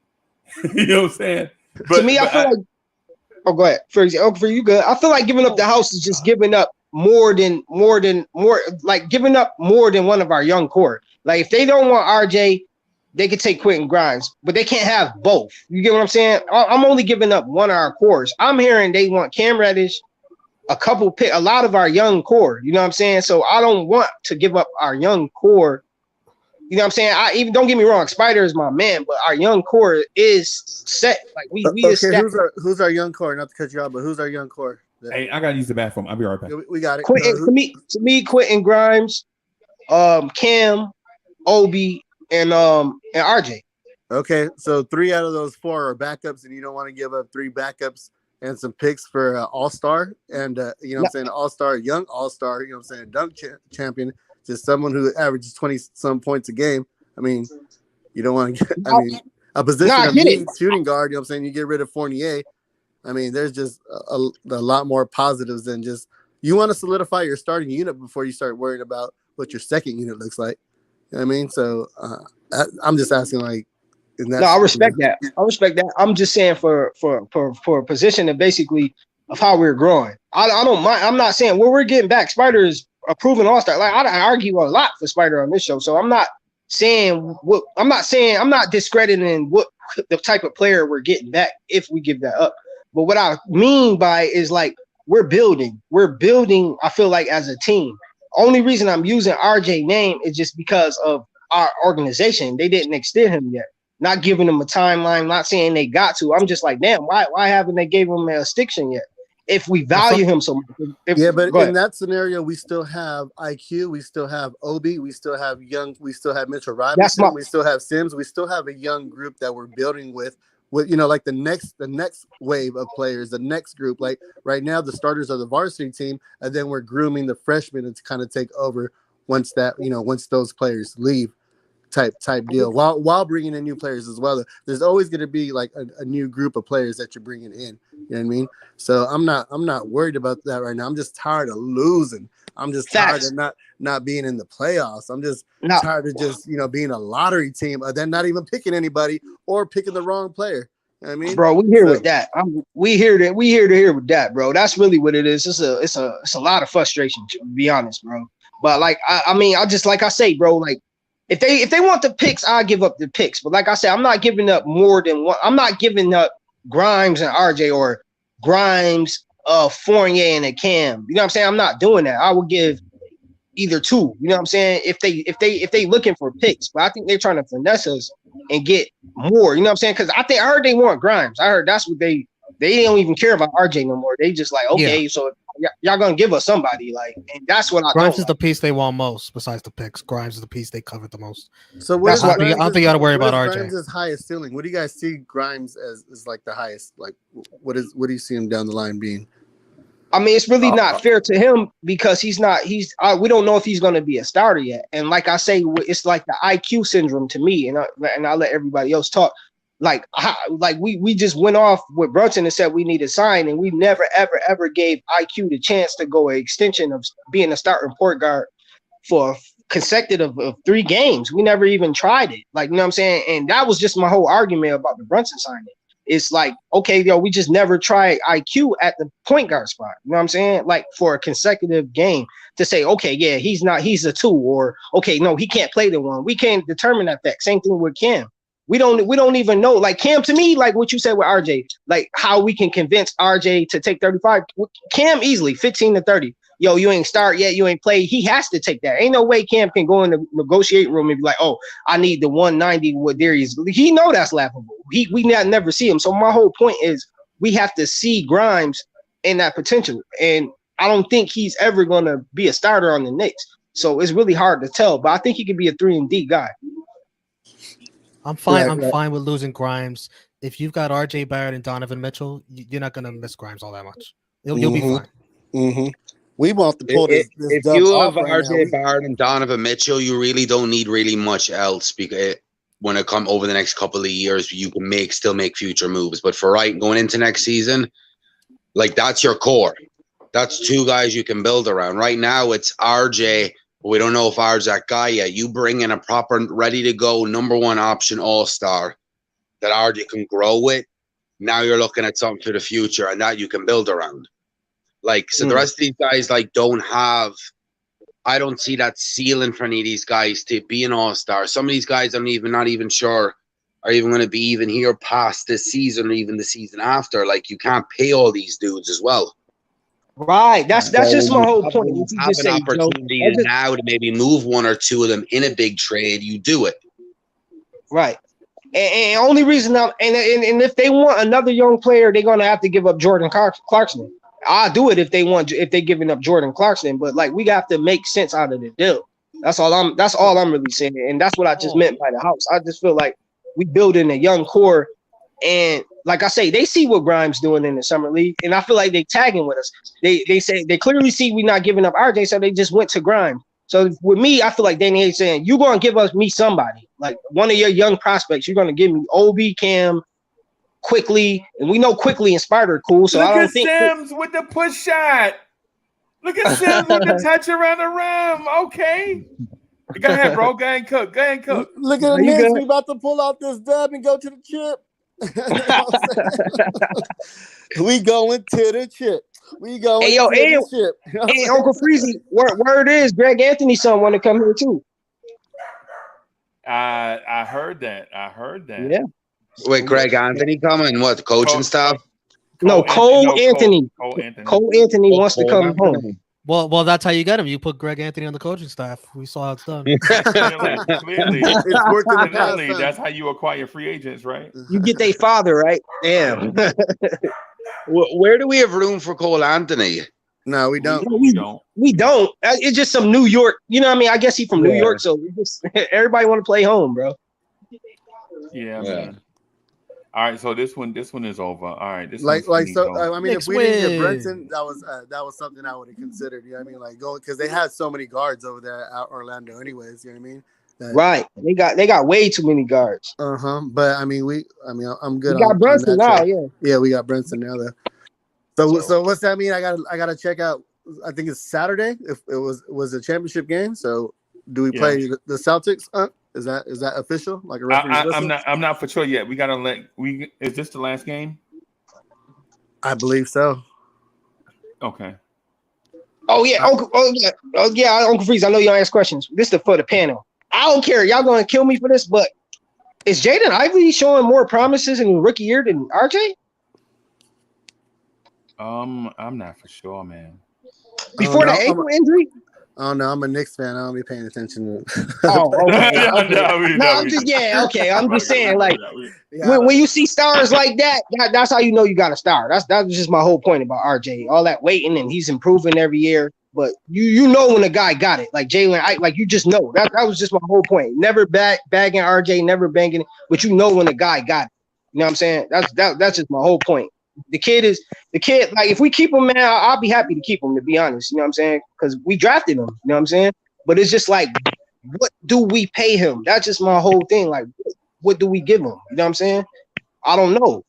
You know what I'm saying? To me, I feel like go ahead. For you, good. I feel like giving up the house is just giving up more than like giving up more than one of our young core. Like if they don't want RJ, they could take Quentin Grimes, but they can't have both. You get what I'm saying? I'm only giving up one of our cores. I'm hearing they want Cam Reddish, a lot of our young core. You know what I'm saying? So I don't want to give up our young core. You know what I'm saying? I even don't get me wrong, Spider is my man, but our young core is set. Like we okay, who's our young core? Not to cut you off, but who's our young core? Hey, I gotta use the bathroom. I'll be right back. We got it. To me, Quentin Grimes, Cam, Obi, and RJ. Okay, so 3 out of those 4 are backups, and you don't want to give up 3 backups and some picks for All-Star, and you know what I'm saying, All-Star, young All-Star, you know what I'm saying, dunk champion, just someone who averages 20-some points a game. I mean, you don't want to get, I mean, a position of need, shooting guard, you know what I'm saying, you get rid of Fournier. I mean, there's just a lot more positives than just, you want to solidify your starting unit before you start worrying about what your second unit looks like. You know what I mean? So I'm just asking, like, no, I respect that. I respect that. I'm just saying for a position of basically of how we're growing. I don't mind. I'm not saying we're getting back. Spider is a proven all-star. Like I argue a lot for Spider on this show. So I'm not saying I'm not discrediting what the type of player we're getting back if we give that up. But what I mean by is like we're building. I feel like as a team. Only reason I'm using RJ name is just because of our organization. They didn't extend him yet. Not giving them a timeline, not saying they got to. I'm just like, damn, why haven't they gave him a stiction yet? If we value him so much. But in that scenario, we still have IQ, we still have Obi, we still have we still have Mitchell Robinson, we still have Sims, we still have a young group that we're building with you know, like the next wave of players, the next group. Like right now, the starters are the varsity team, and then we're grooming the freshmen to kind of take over once those players leave. Type deal while bringing in new players as well. There's always going to be like a new group of players that you're bringing in. You know what I mean? So I'm not worried about that right now. I'm just tired of losing. I'm just tired of not being in the playoffs. I'm just tired of just being a lottery team and then not even picking anybody or picking the wrong player. You know what I mean, bro, we here with that. We here to hear with that, bro. That's really what it is. It's a lot of frustration, to be honest, bro. But like I mean, I just like I say, bro, like. If they want the picks, I'll give up the picks. But like I said, I'm not giving up more than one. I'm not giving up Grimes and RJ or Grimes, Fournier and a Cam. You know what I'm saying? I'm not doing that. I will give either 2. You know what I'm saying? If they looking for picks, but I think they're trying to finesse us and get more. You know what I'm saying? Because I heard they want Grimes. I heard that's what they don't even care about RJ no more. They just like, okay, so y'all gonna give us somebody, like, and that's what Grimes is the piece they want most besides the picks. Grimes is the piece they covered the most. So I don't think you got to worry about RJ. Grimes is highest ceiling. What do you guys see Grimes as like the highest? Like, what do you see him down the line being? I mean, it's really not fair to him because we don't know if he's going to be a starter yet. And like I say, it's like the IQ syndrome to me. And I'll let everybody else talk. Like we just went off with Brunson and said we need to sign, and we never ever gave IQ the chance to go an extension of being a starting point guard for consecutive of 3 games. We never even tried it. Like, you know what I'm saying? And that was just my whole argument about the Brunson signing. It's like, okay, yo, we just never try IQ at the point guard spot. You know what I'm saying? Like for a consecutive game to say, okay, yeah, he's a 2, or okay, no, he can't play the 1. We can't determine that fact. Same thing with Cam. We don't even know. Like Cam, to me, like what you said with RJ, like how we can convince RJ to take 35. Cam easily 15 to 30. Yo, you ain't start yet, you ain't played. He has to take that. Ain't no way Cam can go in the negotiate room and be like, oh, I need the 190 with Darius. He know that's laughable. We never see him. So my whole point is we have to see Grimes in that potential. And I don't think he's ever gonna be a starter on the Knicks. So it's really hard to tell. But I think he could be a 3-and-D guy. I'm fine. I'm fine with losing Grimes. If you've got RJ Barrett and Donovan Mitchell, you're not gonna miss Grimes all that much. You'll be fine. Mm-hmm. We want to pull this if dub you off have right RJ now. Barrett and Donovan Mitchell, you really don't need really much else, because when it come over the next couple of years, you can still make future moves. But for going into next season, like that's your core. That's 2 guys you can build around. Right now, it's RJ. We don't know if RJ's that guy yet. You bring in a proper, ready to go number 1 option all-star that RJ can grow with. Now you're looking at something for the future, and that you can build around. Like, so the rest of these guys, like, don't have, I don't see that ceiling for any of these guys to be an all-star. Some of these guys I'm not even sure are even going to be even here past this season or even the season after. Like, you can't pay all these dudes as well. Right. That's just my whole point. You have an opportunity now to maybe move 1 or 2 of them in a big trade. You do it. Right. And only reason and if they want another young player, they're gonna have to give up Jordan Clarkson. I'll do it if they're giving up Jordan Clarkson, but like we have to make sense out of the deal. That's all I'm really saying. And that's what I just meant by the house. I just feel like we building a young core, and like I say, they see what Grimes doing in the summer league, and I feel like they tagging with us. They say they clearly see we not giving up RJ, so they just went to Grimes. So with me, I feel like Danny Ainge saying, you're gonna give me somebody, like one of your young prospects. You're gonna give me Obi, Cam, Quickly, and we know Quickly and Spider are cool. So Look I don't at think Sims with the push shot. Look at Sims with the touch around the rim. Okay. Go ahead, bro. Go ahead and cook. Look at the Knicks. We about to pull out this dub and go to the chip. We going to the chip. We going to the chip. Hey, Uncle Freezy, word is Greg Anthony's son want to come here too. I heard that. Yeah. Wait, Greg Anthony coming? What, the coaching staff? No, Cole Anthony. Cole Anthony wants to come home. Well, that's how you get him. You put Greg Anthony on the coaching staff. We saw how it's done. Clearly, it's working. Clearly, that's how you acquire free agents, right? You get their father, right? Damn. Where do we have room for Cole Anthony? No, we don't. We don't. It's just some New York. You know what I mean? I guess he's from New York, so everybody want to play home, bro. Yeah, man. All right, so this one is over. All right, this I mean, Knicks if we didn't get Brunson, that was something I would have considered. You know what I mean? Like go because they had so many guards over there at Orlando, anyways. You know what I mean? Right. They got way too many guards. But I mean, I'm good. We got Brunson now. Yeah, we got Brunson now though. So what's that mean? I gotta check out. I think it's Saturday. If it was a championship game. So do we play the Celtics? Is that official? Like a referee? I'm not for sure yet. We gotta is this the last game? I believe so. Okay. Oh yeah, Uncle Freeze. I know y'all ask questions. This is for the panel. I don't care. Y'all gonna kill me for this, but is Jaden Ivey showing more promises in rookie year than RJ? I'm not for sure, man. Before the ankle injury? Oh no, I'm a Knicks fan. I don't be paying attention to. Okay. I'm just saying, like, when you see stars like that, that's how you know you got a star. That's just my whole point about RJ. All that waiting, and he's improving every year. But you know when a guy got it, like Jalen, like you just know. That was just my whole point. Never bagging RJ, never banging it, but you know when a guy got it. You know what I'm saying? That's just my whole point. The kid. Like if we keep him, man, I'll be happy to keep him. To be honest, you know what I'm saying? Because we drafted him. You know what I'm saying? But it's just like, what do we pay him? That's just my whole thing. Like, what do we give him? You know what I'm saying? I don't know.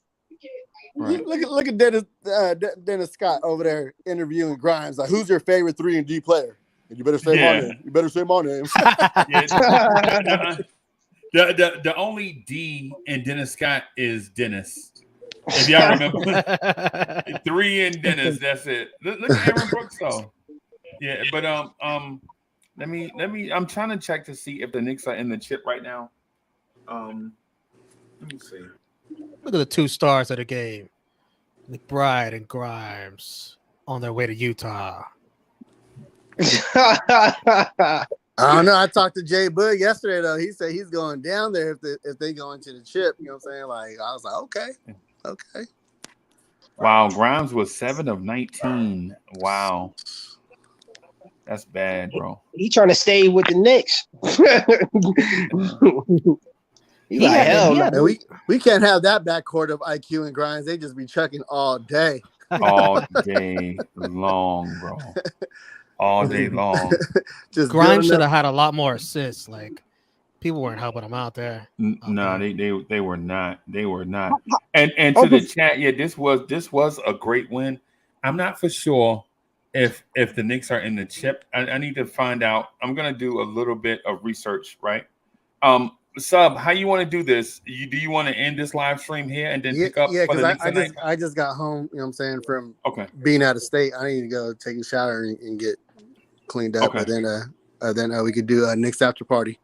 Right. Look at Dennis Scott over there interviewing Grimes. Like, who's your favorite 3-and-D player? And you better say my name. You better say my name. The only D in Dennis Scott is Dennis. If y'all remember, 3 in Dennis. That's it. Look at Aaron Brooks though. Yeah, but let me. I'm trying to check to see if the Knicks are in the chip right now. Let me see. Look at the 2 stars of the game, McBride and Grimes, on their way to Utah. I don't know. I talked to Jay Boog yesterday though. He said he's going down there if they go into the chip. You know what I'm saying? Like I was like, okay. Wow, Grimes was 7 of 19. Wow, that's bad, bro. He trying to stay with the Knicks. Hell no. We can't have that backcourt of IQ and Grimes. They just be chucking all day. All day long, bro. All day long. Just Grimes should have had a lot more assists. Like people weren't helping him out there. No, they were not. They were not. And to the chat, yeah, this was a great win. I'm not for sure if the Knicks are in the chip. I need to find out. I'm gonna do a little bit of research, right? Sub, how you want to do this? Do you want to end this live stream here and then pick up? Yeah, because I just got home. You know what I'm saying, from being out of state. I need to go take a shower and get cleaned up. But then we could do a Knicks after party.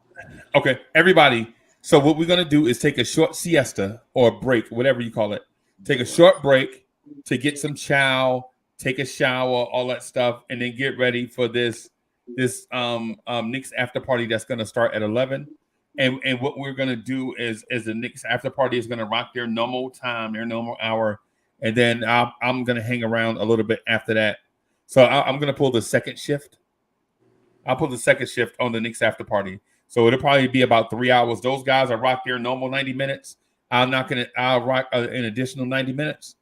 Okay, everybody. So what we're gonna do is take a short siesta or break, whatever you call it. Take a short break to get some chow, take a shower, all that stuff, and then get ready for this Knicks after party that's gonna start at 11. And what we're gonna do is the Knicks after party is gonna rock their normal time, their normal hour, and then I'm gonna hang around a little bit after that. So I'm gonna pull the second shift. I'll pull the second shift on the Knicks after party. So it'll probably be about 3 hours. Those guys are rock their normal 90 minutes. I'll rock an additional 90 minutes,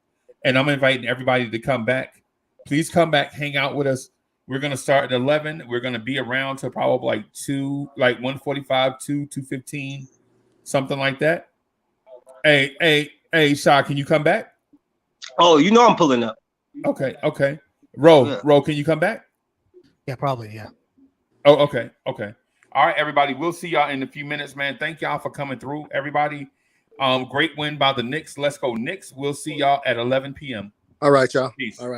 and I'm inviting everybody to come back. Please come back, hang out with us. We're gonna start at 11. We're gonna be around to probably like 1:45, 2:15, something like that. Hey, Sha, can you come back? Oh, you know I'm pulling up. Okay. Ro, can you come back? Yeah, probably. Yeah. Oh, okay. All right, everybody. We'll see y'all in a few minutes, man. Thank y'all for coming through, everybody. Great win by the Knicks. Let's go Knicks. We'll see y'all at 11 p.m. All right, y'all. Peace. All right.